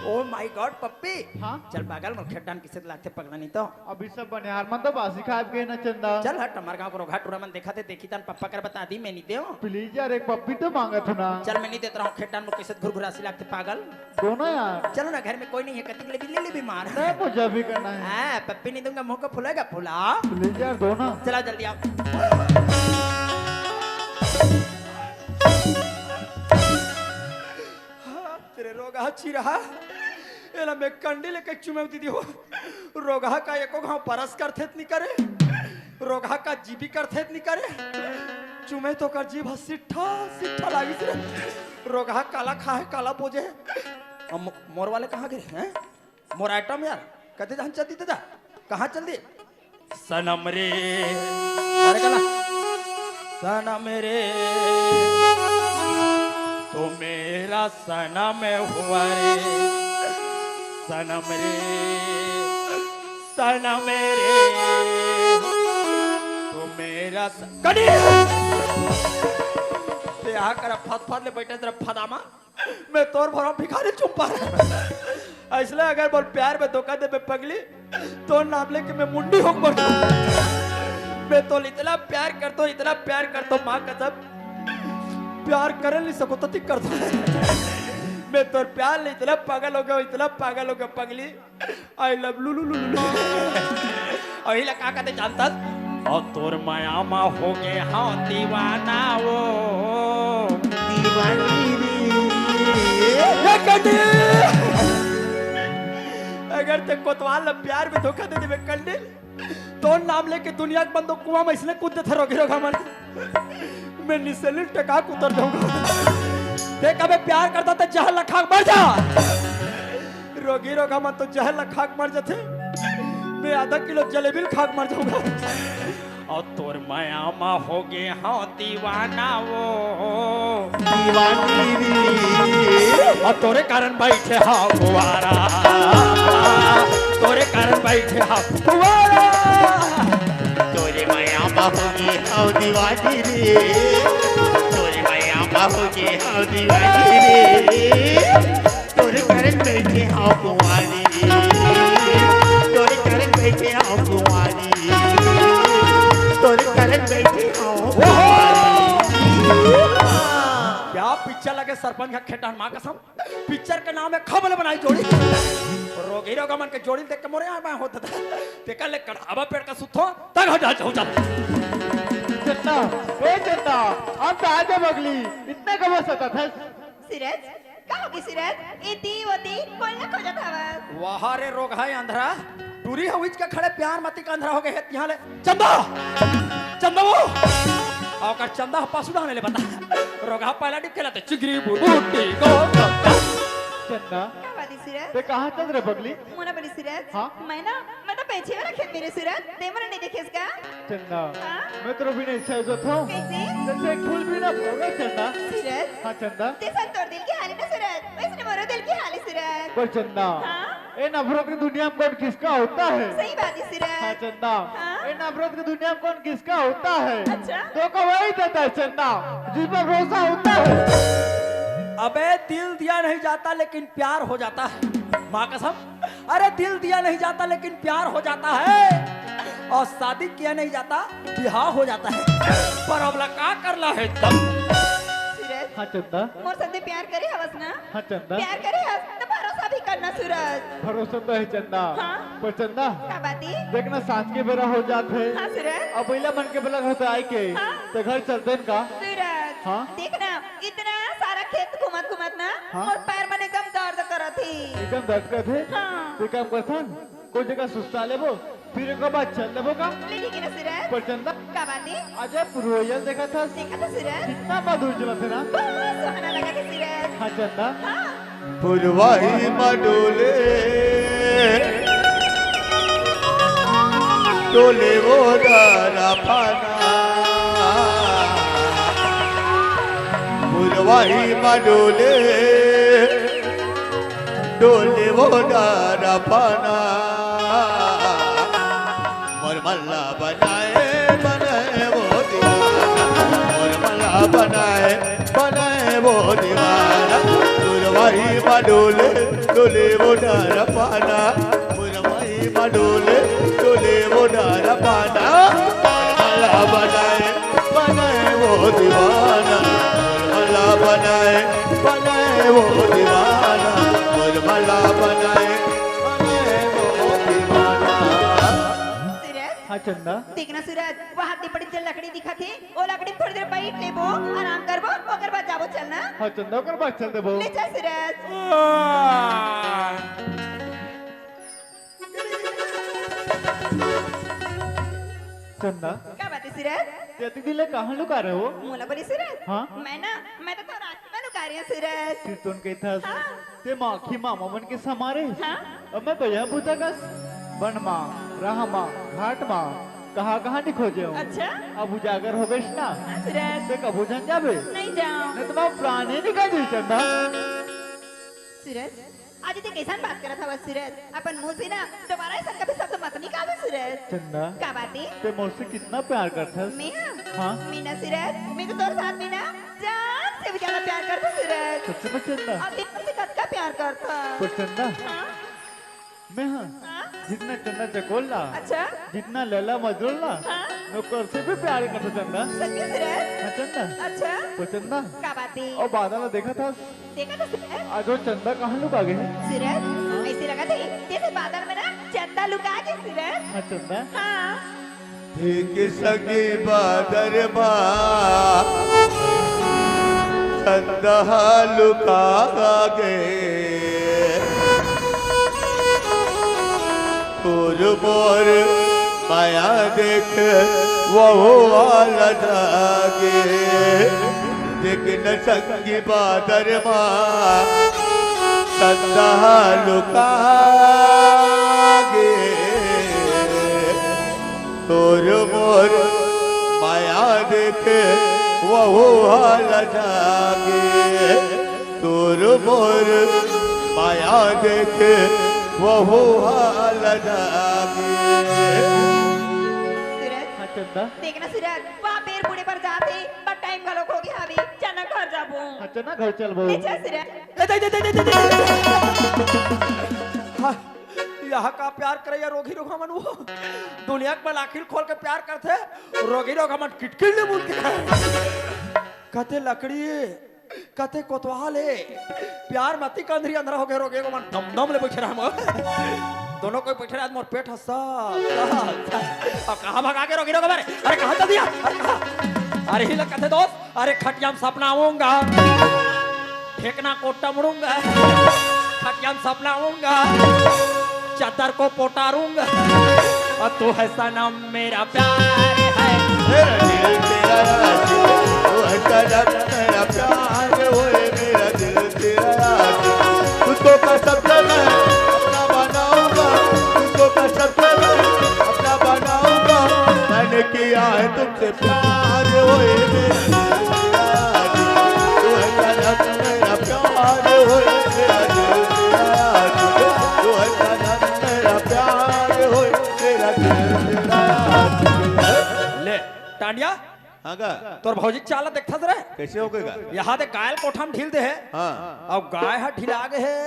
ओ माय गॉड पप्पी।
हाँ।
चल पागल मोर खेडान किसे लागते पगला नहीं तो।
अभी सब बनिहार मन तो बासी खाब गए ना चंदा।
चल हट हमारे गांव को रोघा टूरा मन देखा थे देखी तन पप्पा कर बता दी मैं नहीं दे।
प्लीज यार एक पप्पी तो मांगा था ना।
चल मैं नहीं देता हूँ खेडान में कैसे घुरघुरासी लागते पागल।
दोनों यार।
चलो ना घर में कोई नहीं है कति ले ले बीमार।
नहीं मुझे भी करना है।
हाँ पप्पी नहीं दूंगा मुंह को फुलाएगा फुला।
प्लीज यार दोनों।
चला जल्दी आओ। हाँ, तेरे रोगा अच्छी रहा एला मैं कंडी लेके चुमेवती दी हो। रोगा का एको घाव परस करथे नहीं करे। रोगा का जीबी करथे नहीं करे। चुमे तो कर जीभ सिट्ठा सिट्ठा लागी से। रोगा काला खा है काला बोझे है। मोर वाले कहाँ गए हैं? मोर आइटम यार कहते जान चलती दादा कहाँ चल दी? सनम रे अरे कला सनम रे तो मेरा सनम हुआ रे। सनम रे सनम रे तो मेरा कड़ी ब्याह कर फत फत ले बैठे तेरा फदामा। मैं तोर भरा भिखारी चुप्पा इसलिए अगर बोल प्यार में धोखा दे मैं पगली तो नाम लेके मैं मुंडी हो पड़। मैं तो इतना प्यार कर दो माँ कसम प्यार कर नहीं सको तो कर दो। मैं तो प्यार ले इतना पागल हो गया पगली। आई लव लुलु लुलु अही लगा कहते जानता और तोर माया मा हो गए हाँ दीवाना वो दीवानी अगर ते कोतवाल प्यार में धोखा दे दे कंडे तो नाम लेके दुनिया के बंदो कुआं में इसने कूद थे रोगा मर। मैं निसली टका उतर जाऊंगा। देख अबे प्यार करता तो जहर लखा मर जा। रोगी रोगा मन तो जहर लखा मर जाते। मैं आधा किलो जलेबी खा मर जाऊंगा। और तोर माया मा हो गए हाँ दीवाना वो दीवानी और तोरे कारण बैठे हाँ फुवारा। तोरे कारण बैठे हाँ फुवारा।
तोरे माया बाहोगे हाँ दीवानी रे। तोरे माया बाहोगे हाँ दीवानी रे। तोरे कारण बैठे हाँ कुंवारी रे। तोरे कारण बैठे हाँ कुंवारी। तोरे कारण बैठे हाँ
क्या पिक्चर लगे सरपंच का खेटान माँ कसम। पिक्चर का नाम है खबल बनाई जोड़ी। रोगी रोगा मन के जोड़ी देख के मोरे यहाँ होता था। देखा ले कढ़ावा पेड़ का सुथो तक हो जा
चंदा ए चंदा अब तो आजा बगली इतना कब सता था?
सिरज का होगी सिरज इती वती कोई ना खोजा था बस।
वहाँ रे रोग है अंधरा टूरी हविज के खड़े प्यार मती का अंधरा हो गए यहाँ ले चंदा चंदा वो और चंदा पासुदा ले बता रोगा पहला डिप खेला चिगरी बूटी को
चंदा
क्या बात है सिरज?
ते कहाँ चल रहे बगली?
मोना बड़ी सिरज।
हाँ?
मैं तो पीछे वाला खेत मेरे सिरज दे मने नहीं देखे इसका।
चंदा
हाँ?
मैं तेरे बिना इच्छा जो था
कैसे?
जैसे एक फूल भी ना होगा चंदा।
सिरज
हाँ चंदा
ते संतोर दिल की हाली ना सिरज वैसे मोरो दिल की हाली सिरज।
पर चंदा
हाँ?
ए नफरत की दुनिया में कौन किसका होता है?
सही बात है
हाँ
सिरज।
चंदा
हाँ?
ए नफरत की दुनिया में कौन किसका होता है?
अच्छा?
तो का वही देता है चंदा जिस पर भरोसा होता है।
अबे दिल दिया नहीं जाता लेकिन प्यार हो जाता है माँ कसम। अरे दिल दिया नहीं जाता लेकिन प्यार हो जाता है और शादी किया नहीं जाता बिहार हो जाता है। पर अब लगा करला है तब
सिरज
हाँ चंदा
मोर संदे प्यार करे हवस ना?
हाँ चंदा
प्यार करे हवस तो भरोसा भी करना ना सूरज।
भरोसा तो है चंदा।
हाँ?
पर चंदा
का बाती?
देखना सांझ के बेरा हो जात है।
हाँ सूरज।
अब पहला मन के बेला घर से आए के
हाँ?
तो घर चलते हैं का।
सूरज।
हाँ?
देखना इतना सारा खेत घुमत घुमत ना
हाँ?
और पैर में एकदम दर्द करत थी।
एकदम दर्द कर थे।
हाँ।
तो काम करथन कोई जगह सुस्ता लेबो फिर एक बाद चल लेबो का।
ले ठीक है ना सूरज।
पर चंदा
का बाती?
अजब रोयल देखा था।
देखा था सूरज।
कितना मधुर चला थे ना।
बहुत सुहाना लगा था सूरज।
हाँ चंदा।
हाँ।
पुरवाही मडोले डोले वो दारा पाना पुरवाही मडोले डोले वो दारा पाना मरमल्ला बनाए बनाए वो दीवाना मरमल्ला बनाए वो दीवाना पुरवाही मडोले डोले वो दारा पाना पुरवाही मडोले डोले वो दारा पाना मरमल्ला बनाए वो दीवाना मरमल्ला बनाए वो दीवाना मरमल्ला बनाए वो दीवाना।
सूरज।
हाँ चंदा।
देखना सूरज वहाँ दी पड़ी जो लकड़ी दिखा थी वो लकड़ी थोड़ी देर बैठ लेबो आराम करबो ओकर बाद जाबो चलना।
हाँ चंदा ओकर बाद चल देबो।
ले चल सूरज।
चंदा
क्या बात है सूरज?
जति दिले कहाँ लुका रहे हो।
मोला बोली सूरज।
हाँ?
मैं तो रास्ते में लुका रही हूँ सूरज।
फिर तुम कहता
हाँ?
ते माखी मामा मन के समारे।
हाँ?
अब मैं तो यहाँ पूछा कस बन माँ राह माँ घाट माँ कहाँ नहीं खोजे हूँ।
अच्छा?
अब उजागर हो गए ना
हाँ सूरज।
ते कबू जन जाबे
नहीं जाऊँ।
नहीं तो मैं प्राणी निकाल दी चंदा।
सूरज आज ते कैसा बात करत हवा सूरज अपन मुंह से ना दोबारा ऐसा कभी शब्द मत निकालो सूरज।
चंदा
क्या बात है?
ते मुझसे कितना प्यार करता है।
मैं
हाँ?
मैं ना सूरज मैं तो तेरे साथ में ना जान से भी ज्यादा प्यार करता सूरज।
सच्चे में चंदा।
और दिल से कद का प्यार करता।
पर चंदा
हाँ?
मैं हाँ
हाँ?
जितना चंदा चकोला
अच्छा?
जितना लैला मजरोला
हाँ?
नौकर से भी प्यार करता चंदा।
सच में सूरज?
हाँ चंदा।
अच्छा?
पर चंदा
क्या बात है?
और बादल देखा था
देखा था सूरज?
आज वो चंदा कहाँ लुका गए।
सूरज ऐसे लगा था जैसे बादल में ना चंदा लुका के सूरज।
हाँ चंदा।
हाँ?
ठीक सगी बादर बा चंदा लुका गे तोर मोर माया देख वो वाला जागे देख न सगी बादर बा चंदा लुका गे तोर मोर माया देखे वो हाल जागे तोर मोर माया देखे वो हाल जागे।
सूरज
हाँ चंदा।
देखना सूरज वहाँ पेड़ बूढ़े पर जाते बट टाइम गलो हो गया अभी चना घर जाबो।
हाँ चंदा घर चल बो।
ले चल सूरज।
हाँ, यहाँ का प्यार करे या रोगी रोग हमन वो दुनिया के बल आखिर खोल के प्यार करते रोगी रोग हमन किटकिट ले बोल के कहते लकड़ी कहते कोतवाल है प्यार मती कंधरी अंधरा हो गए रोगे को मन दम दम ले बैठे रहा दोनों कोई बैठे रहा मोर पेट हंसा अब कहाँ भगा के रोगी रोग हमारे अरे कहाँ चल दिया अरे कहाँ अरे ही लग कहते दोस्त अरे खटियाम सपना आऊंगा फेंकना को टमड़ूंगा खटियाम सपना आऊंगा चादर को पोटारूंगा और तू है सनम मेरा प्यार है
मेरा दिल तेरा आशिक वो है सनम मेरा प्यार ओए मेरा दिल तेरा आशिक तुझको कसम से मैं अपना बनाऊंगा तुझको कसम से मैं अपना बनाऊंगा मैंने किया है तुमसे प्यार ओए मेरा दिल तेरा आशिक वो है सनम मेरा प्यार ओए मेरा दिल तेरा आशिक वो है सनम मेरा प्यार ओए मेरा दिल तेरा आशिक।
ले टांडिया
हाँ का
तोर भौजी चाला देखता रे
कैसे हो गएगा।
यहाँ दे गायल कोठा में ढील दे है
हाँ
अब गाय हा ढिला गए है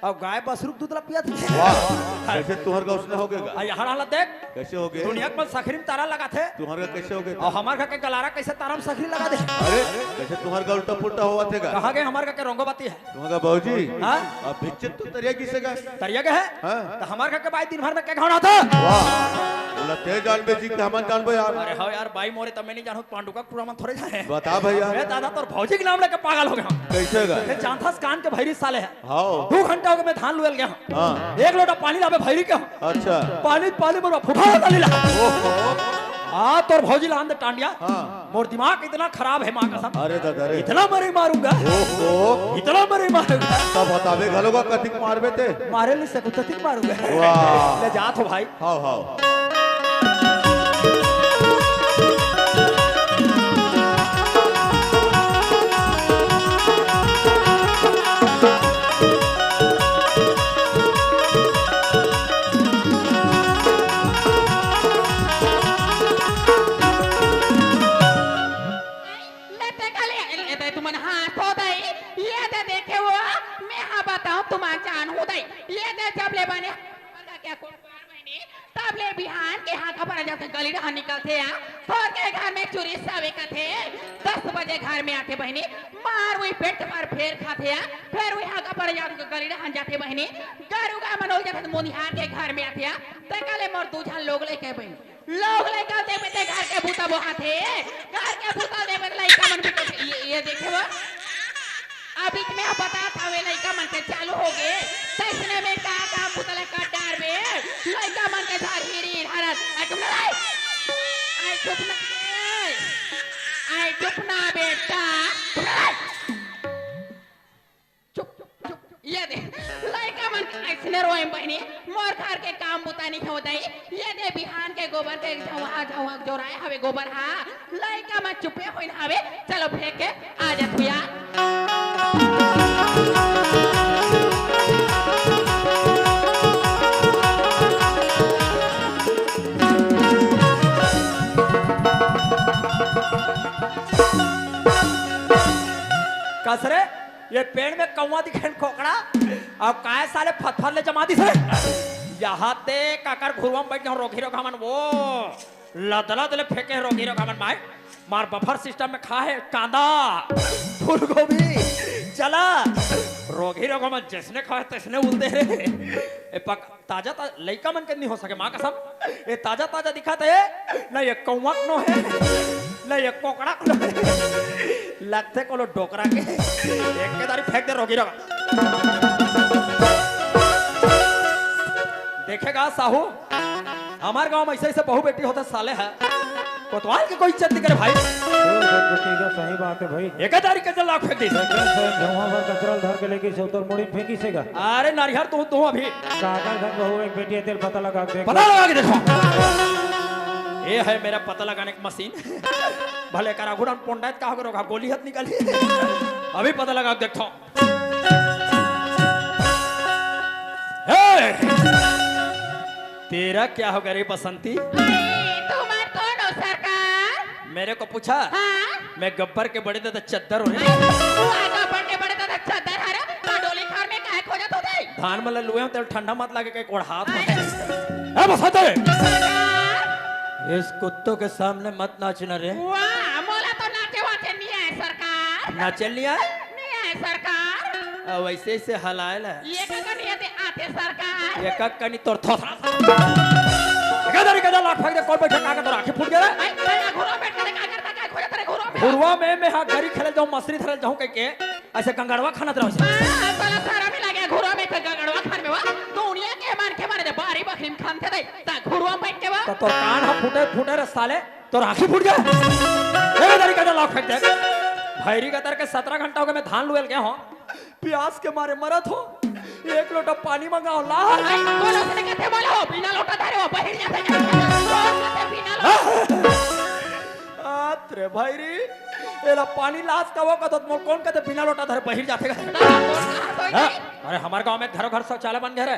और गाय बसरूप दूध ला पिया थी
वाह कैसे तुहर का उसने हो गएगा
आ यहाँ हालत देख
कैसे हो गए
दुनिया में सखरी में तारा लगा थे
तुहर का कैसे हो गए
और हमार घर के गलारा कैसे तारा में सखरी लगा दे
अरे कैसे तुहर का उल्टा पुल्टा हुआ थे
कहाँ गए हमार घर के रोंगोबती है
तुम्हारा बाबूजी
हाँ?
अब भिक्षित तो तरिया किसे का
तरिया के है
हाँ।
तो हमार घर के भाई दिन भर में क्या खाना था
वाह बोला तेज जान बेची के हम जान भाई यार
अरे हाँ यार भाई मोरे तब मैं नहीं जानू पांडु का पूरा मन थोड़े जाए
बता भैया
मैं दादा तोर भौजी के नाम लेके पागल हो गया
कैसे गा
ये जानथास कान के भैरी साले है
हाँ
2 घंटा हो गए मैं धान लुएल गया हूं।
हाँ।
एक लोटा पानी लावे भैरी के हूं।
अच्छा
पानी पानी मोर फुफा डाली ला आ तोर भौजी ला अंदर टांडिया
हाँ।
मोर दिमाग इतना खराब है मां कसम
अरे दादा रे
इतना मरे मारूंगा
ओहो
इतना मरे मारूंगा
तब बतावे घलो का कथिक मारबे ते
मारे ले सकू तो ठीक मारूंगा
वाह।
ले जात हो भाई
हां हां
लेते कले लेते तुमन हाथ हो दई ये दे देखे वो मैं हाँ बताऊं तुम जान हो दई ये दे जब ले बने का क्या कोई बार बने तब ले बिहान के हाथ पर जाते गली रहा निकलते आ थोड़ के घर में चोरी सावे का थे 10 बजे घर में आते बहनी मार वही पेट पर फेर खाते आ फिर वही हाथ पर जाते गली रहा जाते बहनी गरु का मनोल जाते मोनिहार के घर में आते आ तकले मोर दूझा लोग लेके बहनी लोग लड़का दे बेटे घर के भूता बोहा थे घर के भूता दे बेटे लड़का मन भी ये देखे वो अभी में आप बता था वे लड़का मन के चालू हो गए तैसने में का भूतले का डार में लड़का मन के धार हिरी हरत आई चुप ना बेटा चुप ये दे लड़का मन ऐसने रोए बहनी मोर घर के काम बुता नहीं होता ये दे बिहान के गोबर के झवा झवा जोराए हवे गोबर हा लड़का मन चुपे होइन हवे चलो फेंक के आ जा तू यार
कसरे ये पेड़ में कौवा दिखेन खोकड़ा अब काय साले फतफत ले जमा दी से यहाँ ते काकर घुरवा में बैठ गया रोगी रोगामन वो लदला दले फेंके रोगी रोगामन माय मार बफर सिस्टम में खा है कांदा फूल गोभी चला रोगी रोगामन जिसने खाए तिसने उलते रे ए पक ताजा लइका मन के नहीं हो सके मां कसम ये ताजा ताजा दिखाते है ना ये कौवा नो है ना ये कोकड़ा नो है लगते को लो डोकरा के एक के दारी फेंक दे रोगी रोगा देखेगा साहू हमारे गांव में ऐसे ऐसे बहू बेटी होते साले है कोतवाल की कोई इज्जत नहीं करे भाई
सही बात है भाई
एक दारी के जल लाख फेंक दी
जहाँ पर कचरा धर के लेके से उतर मुड़ी फेंकी सेगा
अरे नारिहर तू अभी
काका घर बहू एक बेटी है तेल पता लगा के
पता लगा के देखो ये है मेरा पता लगाने की मशीन भले करा घुड़न पंडायत का होगा रोगा गोली हाथ निकाली अभी पता लगा के देखो तेरा क्या होगा रे बसंती
तुम्हार कौन हो सरकार
मेरे को पूछा
हाँ
मैं गब्बर के बड़े दादा चद्दर हूँ
आगा बड़े बड़े दादा चादर हरा डोली घर में काहे खोजत हो गई
धान में लुए तेल ठंडा मत लगे कहीं कोड़ हाथ है बसंते इस कुत्तों के सामने मत नाचना रे
वाह मोला तो नाचे वाचे नहीं है सरकार
नाचल लिया
नहीं है सरकार
वैसे से हलायल है
ये का नहीं आते सरकार
एक कनी तोर थोथा गदर गदर लाख फेंक दे कौन बैठे काका तोर आंखें फूट गया रे
मैं घुरो बैठ के का करता का खोजत रे घुरो में
घुरवा में मैं हां गरी खेल जाऊं मछली थरल जाऊं कह के ऐसे गंगड़वा खाना तरह से
साला सारा में लगे घुरो में तो गगड़वा खान में वा दुनिया के मारे दे बारी बकरी में खान थे ता घुरो में बैठ के वा
तो तोर कान हा फूटे रे साले तोर आंखें फूट गया गदर गदर लाख फेंक दे भैरी गदर के 17 घंटा हो गए मैं धान लुएल गया हूं प्यास के मारे मरत हो एक लोटा पानी मंगाओ ला
कौन उसने कहते बोले हो बिना लोटा धारे हो बहिर जाते कहते बिना लोटा
आत्रे भैरी एला पानी लास का वो कहत मोर कौन कहते बिना लोटा धरे बहिर जाते अरे हमारे गांव में घरों घर शौचालय बन गए रे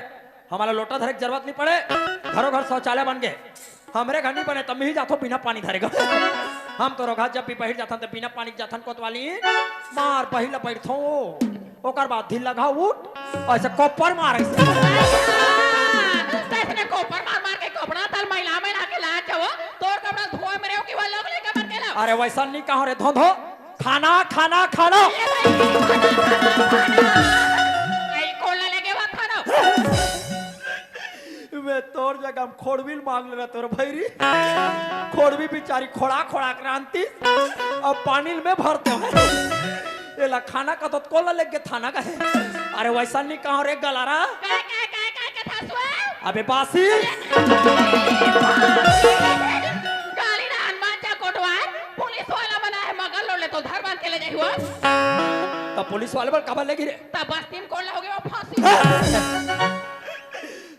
हमारा लोटा धरे की जरूरत नहीं पड़े घरों घर शौचालय बन गए हमरे घर नहीं बने तब ही जातो बिना पानी धरेगा हम तो रोगा जब भी बहिर जाता तो बिना पानी जाथन कोतवाली मार पहिला बैठो ओकर बाद ढील लगा उठ ऐसे कॉपर मारे
तैसने कोपर मार मार के कपड़ा तल महिला के ला जाओ तोर कपड़ा धोए मेरे की वाला लोग लेके मत केला
अरे वैसा नहीं कहो रे धो खाना खाना खाना
आई कोला लेके बात खाना
मैं तोर जगह खोड़बिल मांग ले रहा तोर भैरी खोड़बी बेचारी खोड़ा खोड़ा क्रांति अब पानी में भरते हो ये ला खाना का तो कोला लेके थाना का है अरे वैसा नहीं कहो रे गलारा
का था सुए
अबे बासी
गाली ना हनुमान चा कोटवार पुलिस वाला बना है मगर लो ले तो धर बांध के ले जाई हुआ
तब पुलिस वाले पर कबर लेगी रे
तब बस टीम कोल हो गया फांसी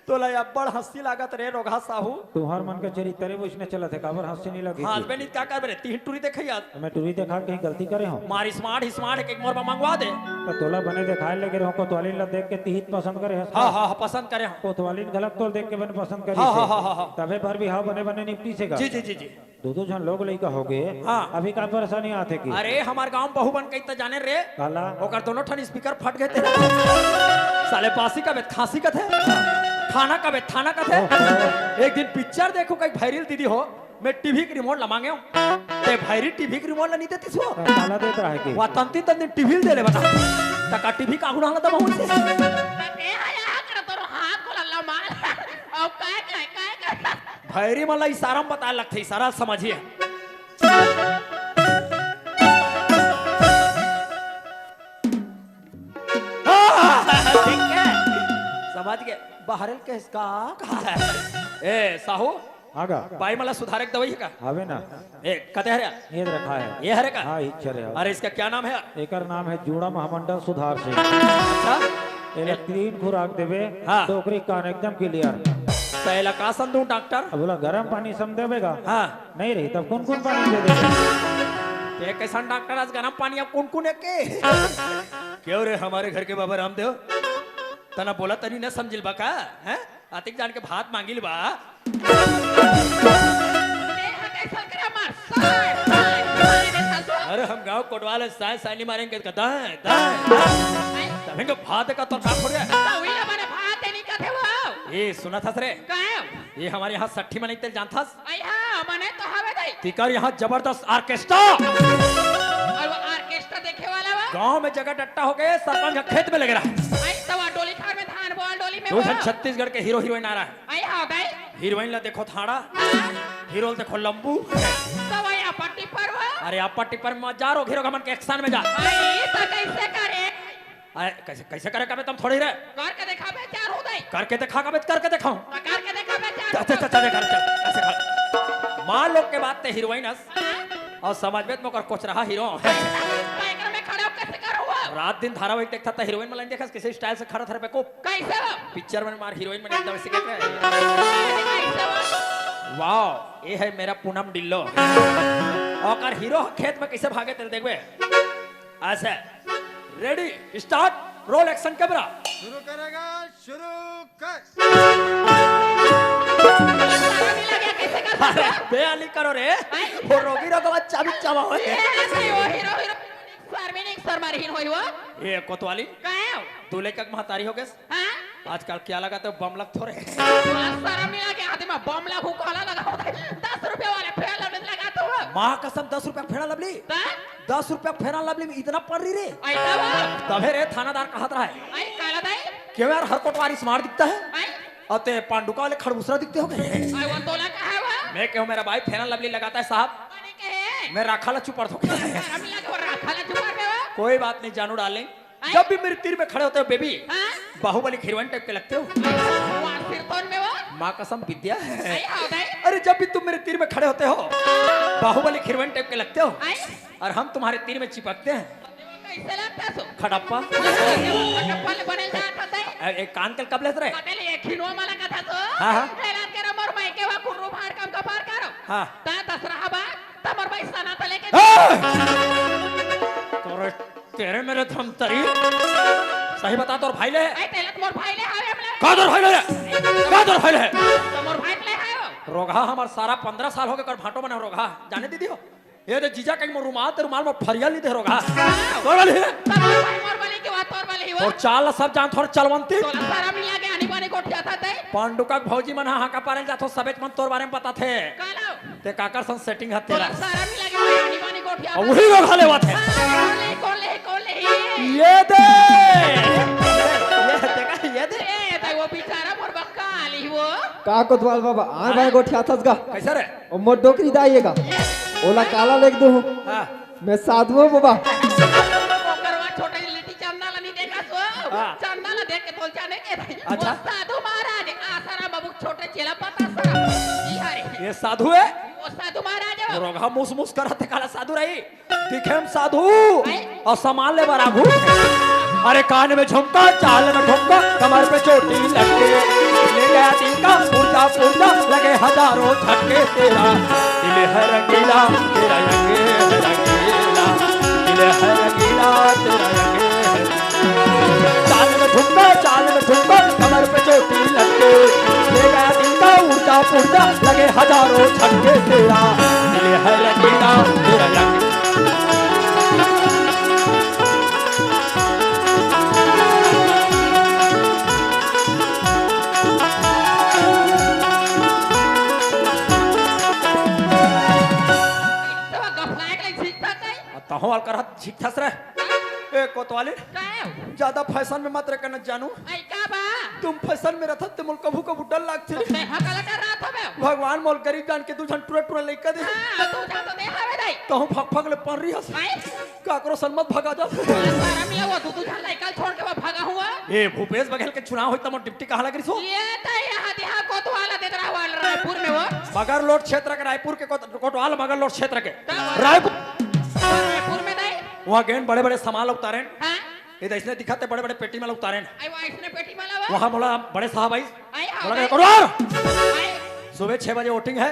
तो ला बड़ हंसी लागत रे रोगा साहू
तुम्हार मन के चरित्र उसने चला थे काबर हंसी नहीं लगी
हाँ हस्बैंड क्या कर रे तीन टूरी देखई आज
मैं टूरी देखा कहीं गलती करे हो
मारी स्मार्ट एक मोरबा मंगवा दे
तो तोला बने दिखाए लगे रहो कोतवाली ला देख के तिहित पसंद करे हंस
हाँ हाँ हाँ, पसंद करे हम
कोतवाली गलत तोल देख के बने पसंद करी
हाँ,
से।
हाँ, हाँ, हाँ, हाँ।
तबे पर भी हाँ बने बने निपटी से का
जी जी जी जी
दो जन लोग लइका हो गए
हाँ।
अभी का परेशानी आते की
अरे हमार गांव बहु बन के इतना जाने रे
काला
ओकर दोनों ठन स्पीकर फट गए थे साले पासी का बेत खांसी का थे खाना का बेत थाना का थे एक दिन पिक्चर देखो कहीं भैरिल दीदी हो मैं टीवी की रिमोट ला मांगे हूं ते भैरी टीवी की रिमोट ला नहीं देती सो
काला देता है की
वा तंती तंती टीवी दे ले बता तका टीवी का गुना ला बहुत से
ते आया कर तो हाथ को लल्ला मार अब काय
भैरी मला इशारा में बता लगते इशारा समझिए ठीक है समझ गए बहरल के इसका कहा है ए साहू
आगा
भाई मला सुधारक दवाई है का
हवे ना
ए कते हरे
ये रखा है
ये हरे का
हाँ इच्छा रे
अरे इसका क्या नाम है यार
एकर नाम है जूड़ा महामंडल सुधार सिंह
अच्छा
एला 3 खुराक देवे
हाँ।
तो ओकरी कान एकदम क्लियर
पहला का संदू डॉक्टर
अब बोला गरम पानी सम देवेगा
हाँ
नहीं रही तब कौन पानी दे देगा
ये कैसा डॉक्टर आज गर्म पानी अब कौन कौन है के क्यों रे हमारे घर के बाबा रामदेव तना बोला तनी न समझिल बा का हैं आतिक जान के भात मांगिल बा अरे हम गांव कोटवाले साय सायली मारेंगे कदा तभी तो भात का तो का फोड़ ये सुना था रे ये हमारे यहाँ सट्ठी में नहीं तेल जानता तिकर यहाँ जबरदस्त ऑर्केस्ट्रा
देखे वाला बा
गांव में जगह डट्टा हो गए सरपंच का खेत में लग रहा है
आई तवा डोली खार में धान बोल डोली में
दूसरा छत्तीसगढ़ के हीरो हीरोइन आ रहा है
आई हां गई
हीरोइन ला देखो थाड़ा हीरो देखो लंबू
तवा या पट्टी पर वो
अरे आप पट्टी पर मत जा रो हीरो का मन के एक्शन में जा
आई तो कैसे करे
अरे कैसे कैसे करे कबे तुम थोड़ी रे
करके दिखावे चार हो गई
करके दिखा कबे करके दिखाऊं
करके दिखावे चार
चल चल चल कर चल ऐसे खा मां लोग के बात ते हीरोइनस और समाज में कर कुछ रहा हीरो
साइकिल में खड़ा होकर कैसे कर हुआ
रात दिन धारावाहिक देखता था हीरोइन में लाइन देखा किसी स्टाइल से खड़ा था पे को
कैसे वो
पिक्चर में मार हीरोइन में एकदम ऐसे कहते हैं
कैसे वो
वाओ ये है मेरा पूनम डिल्लो और हीरो खेत में कैसे भागे तेरे देखबे ऐसे ready start roll action camera
शुरू करेगा शुरू कर
मिला गया कैसे कर
अरे बेअली करो रे वो रोगी रोग बच्चा भी चावा हो
ये ऐसे वो हीरो हीरो फार्मिंग सर मारहीन होई वो
ये कोतवाली
काहे
दूल्हे का महतारी हो गए
हां
आजकल क्या लगा तो बम लग थोड़े
शर्म नहीं लगे आदमी में बम लागू कहला लगा होता है 10 रुपए वाले फेल लगा तो वो
माँ कसम 10 रुपया फेरा लबली 10 रुपया फेरा लबली में इतना पड़ रही रे
ऐसा वो
तबे रे थानादार कहत रहा है
आई काला दाई
क्यों यार हर कोटवारी स्मार्ट दिखता है
आई
और ते पांडुका वाले खड़बूसरा दिखते हो गए
आई वो तोला कहा हुआ
मैं क्यों मेरा भाई फेरा लवली लगाता है साहब
मैंने कहे
मैं राखाला चुपर थो
शर्म लगे वो रखा जुबान में वो
कोई बात नहीं जानू डालें जब भी मेरे तीर में खड़े होते हो बेबी
हां
बाहुबली हीरोइन टाइप के लगते हो
वो फिर तोन में वो
माँ कसम विद्या है
आई आओ दाई
अरे जब भी तुम मेरे तीर में खड़े होते हो बाहुबली हीरोइन टाइप के लगते हो
आई
और हम तुम्हारे तीर में चिपकते हैं
कैसे लगता सो
खड़प्पा
पल बने जाता था
एक कान के कब लेते रहे
पटेल एक खिनो माला कथा तो
हाँ, हाँ।
हैरान करा मोर मायके वा कुर्रू भार काम का पार करो
हाँ।
ता दसरा बा तमर भाई सना त लेके
तोरे तेरे मेरे धम तरी सही बता तोर भाई ले
आई तेलत मोर भाई ले हावे हमले
का तोर भाई ले का तोर भाई ले
तो मोर भाई ले हावे
रोगा हमार सारा 15 साल हो गए कर भाटो बने रोगा जाने दीदी हो ये तो जीजा कहीं रुमाल ते रुमाल में फरियल नहीं दे रोगा तोर वाली
तमर भाई मोर बली के तोर वाले
और
हो
चाल सब जान थोड़ चलवंती
तोला सारा मिला के आनी बानी कोठिया था ते
पांडुका भौजी मन हा का पारे जाथो सबेच मन तोर बारे में पता थे
कालो
ते काकर सन सेटिंग हत
तोला
तेरा
सारा मिला के आनी बानी कोठिया
और वही लोग हाले बात है
कोले
ये दे ये दे
ए ताई वो बेचारा मोर बक्का आली वो
का कोतवाल बाबा आय भाई गोठिया थस गा
कैसा रे
ओ मोर डोकरी दाइएगा ओला काला लेख दो
हां
मैं साधु हूं बाबा
ओकरवा छोटे लिट्टी चंदाला नहीं देखा सो
हाँ।
चंदाला देख के तोल जाने के
अच्छा।
वो साधु महाराज आसारा बाबू छोटे चेला पता सारा ई हरे
ये साधु है
वो साधु महाराज है
रोगा मुस मुस करते काला साधु रही दिखेम साधु
हैं?
और सामान ले बराबू अरे कान में झुमका चाल में ठुमका कमर पे चोटी लटके ले गया दिल का पुर्जा पुर्जा लगे हजारों झटके तेरा दिल है रंगीला तेरा रंगे है रंगीला दिल है रंगीला तेरा रंगे है चाल में ठुमका कमर पे चोटी लटके ले गया दिल का ऊर्जा पुर्जा लगे हजारों झटके तेरा दिल है रंगीला तेरा रंगे
तो गफलाए के सीखता कई
तहो वाल कर ठीक थस रे ए कोतवाली
काय
ज्यादा फैशन में मत रहना जानू
आई का बा
तुम फैशन में रहत तुम कभू कभू डर लागते
ते हकला कर रहा था बे
भगवान मोल गरीब जान के तू झन टुरे टुरे लेके दे
हां तू जा तो देखा बे दाई
कहूं फक फक ले पन रही हस
आई
काकरो सन्मत भगा जा
सारा मिया वो तू झन लाइकल छोड़ के बा भागा हुआ
ए भूपेश बघेल के चुनाव होई त मोर डिप्टी कहाला करी सो
ये तो यहाँ देहा कोतवाला देत रहा वाला रायपुर में वो
मगर लोट क्षेत्र के रायपुर के कोटवाल मगर लोट क्षेत्र के
हाँ।
रायपुर
रायपुर में दाई
वहां गेन बड़े बड़े सामान उतारे
हां
ये इसने दिखाते बड़े बड़े पेटी में उतारे
आई वो इसने पेटी माला वा
वहां बोला बड़े साहब आई
आई
बोला
हां
कोटवाल
आई
सुबह 6 बजे वोटिंग है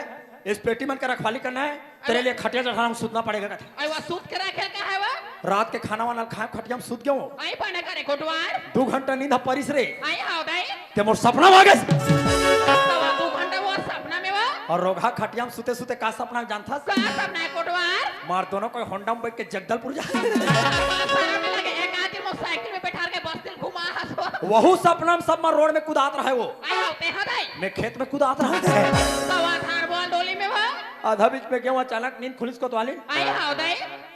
इस पेटी मन का रखवाली करना है तेरे लिए खटिया चढ़ाना सुतना पड़ेगा कहते
आई वो सूत के रखे का है वो
रात के खाना वाना खाए खटिया में सुत गयो
आई पाने करे कोटवार
2 घंटा नींद परिस रे
आई हां दाई
ते मोर सपना मागे
सवा 2 घंटा वो सपना में वो
और रोगा खटिया में सुते सुते का सपना जानता
का सपना है कोटवार
मार दोनों कोई होंडा में बैठ के जगदलपुर जा
सारा में लगे एक आदमी मोटरसाइकिल में बैठा के बस दिल घुमा हसो
वहू सपना में सब मार रोड में कुदात रहे वो
आई हां ते हदाई
मैं खेत में कुदात रहा
सवा थार बोल डोली में वो
आधा बीच में गया अचानक नींद खुलिस को तो
आई हां दाई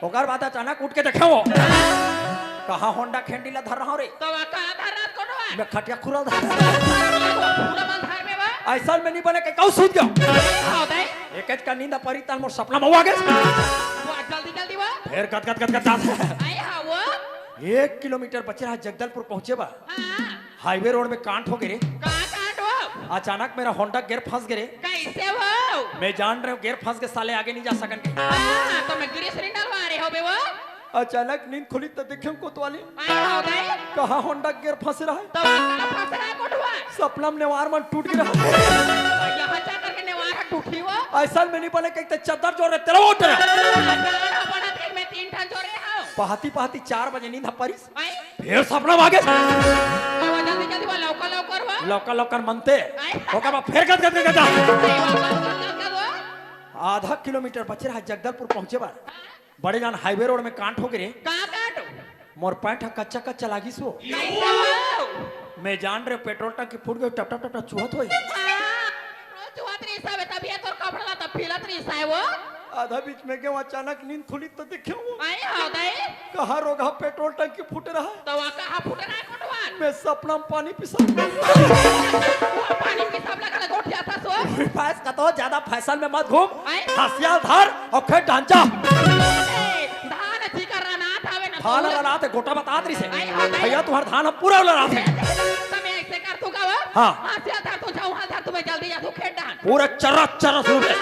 ओकर बाद अचानक उठ के देखे वो कहा होंडा खेंडीला धर रहा रे
तो का आधा रात कोटवार
मैं खटिया खुरल था
पूरा बंधार में वो
ऐसा में नहीं बने के कऊ सूत गयो
हां दाई
एक का नींद परी तन मोर सपना में आ गए
वो जल्दी जल्दी वो
फिर गद गद गद गद जात
आई हां वो
1 किलोमीटर बचे रहा जगदलपुर पहुंचे बा
हां
हाईवे रोड में कांट हो गए
कहां काट वो
अचानक मेरा होंडा गियर फंस गए
कैसे वो
मैं जान रहा हूँ गियर फंस के साले आगे नहीं जा सकन के
हां तो मैं ग्रीसरीन डलवा रहे हो बे वो
अचानक नींद खुली तो देखे कोतवाली
आई हां दाई
कहा होंडा गियर फंस रहा है
तो का फंस रहा है कोटवार
सपना में नेवार मन टूट गया
यहाँ जा करके नेवारा टूटी वो
ऐसा में नहीं बने के चद्दर जोड़े तेरा उठ रहा
बड़ा दिन में 3 ठन जोरे हां
पहाती पहाती 4 बजे नींद परिस
आई
फिर सपना में आ गए
वो जल्दी जल्दी वो लौका लौकर वो
लौका लौकर मनते ओकर बाद फिर गद गद गद
वो
आधा किलोमीटर बचे रहा जगदलपुर पहुंचे बार बड़े जान हाईवे रोड में कांट हो गए
कहां काटो
मोर पैंट कच्चा कच्चा लागी सो
कैसे वो
मैं जान रहे पेट्रोल टंकी फूट गई टप टप टप चूहत होई
रोज वात्री सावे तबियत और कपड़ा तो फिलत रही साहे वो
आधा बीच में गया अचानक नींद खुली तो देखे
आई हां दाई
कहा रोगा पेट्रोल टंकी फूट रहा है
तो वो कहां फुट रहा है कोटवार
मैं सपना में पानी पिसा
वो पानी की सब लगा गोठिया था सो
फैस का तो ज्यादा फैशन में मत घूम
आई?
हसिया धार और खेत ढांचा
धान जी कर रहा ना थावे ना
धान लड़ा थे गोटा बता रही से
आई, आई।
भैया तुम्हारा धान हम पूरा लड़ा थे
समय ऐसे कर तू का वो
हाँ।
हां से था तो जाऊं हां था तुम्हें जल्दी जा तू खेत डान
पूरा चरस चरस लूटे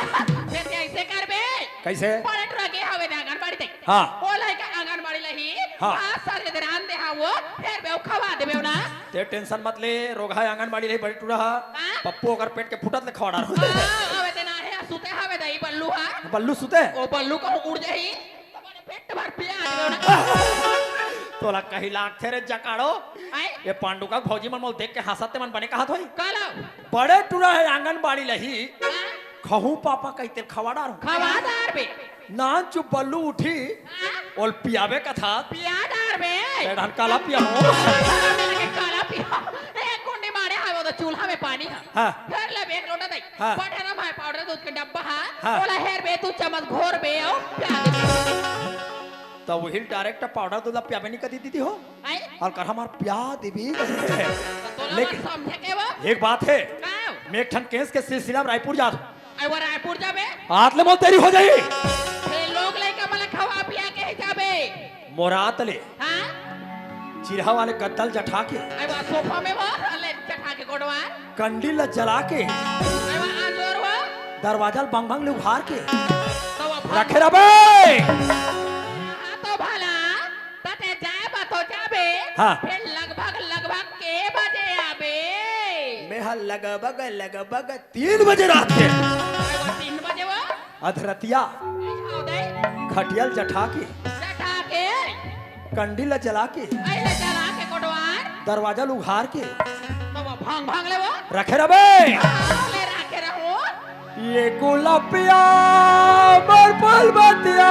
फिर ऐसे कर बे
कैसे
पड़े ट्रक के हवे ना आंगनबाड़ी तक
हाँ।
ओ लाइक आंगनबाड़ी लही
हाँ।
हां सारे दरान दे हां वो फिर बे खवा देबे ना
ते टेंशन मत ले रोगा आंगनबाड़ी रही बड़ी टूड़ा
हाँ।
पप्पू अगर पेट के फुटत ले खवाड़ा
हवे देना है सुते हवे दई बल्लू हा
बल्लू सुते
ओ बल्लू को उड़ जाई तबने पेट भर पिया देबे ना
तोला कही लाख थे रे जकाड़ो
आई
ये पांडु का भौजी मन मोल देख के हंसते मन बने कहा थोई
कालो
बड़े टूरा है आंगनबाड़ी लही खहू पापा कहते खवाड़ा रहो
खवादार बे
ना जो बल्लू उठी और पियावे का था
पियादार बे
तेरा काला पिया हो
काला पिया एक कुंडी मारे है वो तो चूल्हा में पानी है
हाँ।
घर ले एक लोटा दे
हाँ।
पठरम है पाउडर दूध के डब्बा है
हाँ।
बोला हेर बे तू चम्मच घोर बे आओ प्याज
तो वही डायरेक्ट पाउडर दूध पिया नहीं कदी दीदी हो
आई
और कर हमार प्या देवी
तो
लेकिन
समझे के वो
एक बात है
काओ
मैं एक ठन केस के सिलसिला में रायपुर जा
आई वो रायपुर जाबे
हाथ ले मोल तेरी हो जाई
ये लोग लेके मला खवा पिया के जाबे
मोरात ले
हां
चिरहा वाले गद्दल जठा के
आई वो सोफा में वो ले चढ़ा के कोडवार
कंडील ल जला के
आई वो आजोर वो
दरवाजा बंग बंग ले उघार के
तो वो
रखे रबे
हाँ तो भला तते जाए बातो जाबे
हाँ।
फिर लगभग के बजे आबे
मैं हल लगभग 3 बजे रात के
आई वो 3 बजे वो
अधरतिया
आओ दे
खटियल जठा के
चढ़ा के
कंडील ल जला के
आई ले चला के कोडवार
दरवाजा उघार के
तो वो भांग ले वो
रखे रबे
ले रखे रहो
ये गुलाबिया बरपल बतिया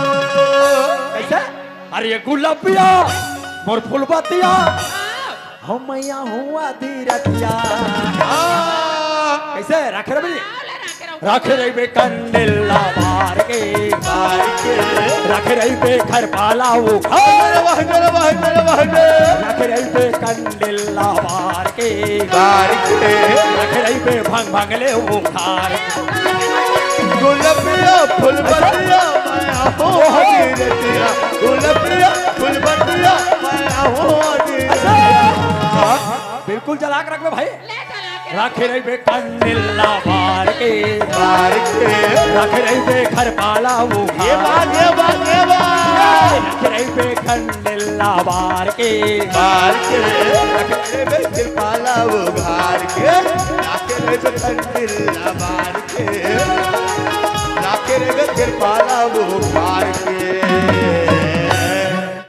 कैसे अरे ये गुलाबिया मोर फूल बतिया हम मैया हुआ धीरतिया कैसे रखे रबे
ले रखे रहो
रखे रही बे कंडिल्ला मार के रखे रही बे घर पाला वो रखे रही बे कंडिल्ला मार के रखे रही बे भंग भंगले वो खार
गुलबिया फुलबतिया मैं हो धीरतिया गुलबिया फुलबतिया मैं हो धीरतिया
बिल्कुल जला के रखबे भाई
ले चला के
रखे रही बे कंडिल्ला मार के
मार के
रखे रही बे घर पाला वो
ये बात
रखे रही बे कंडिल्ला मार के
मार के रखे बे पाला वो घार के रखे बे कंदिला मार के रखे बे पाला वो घार के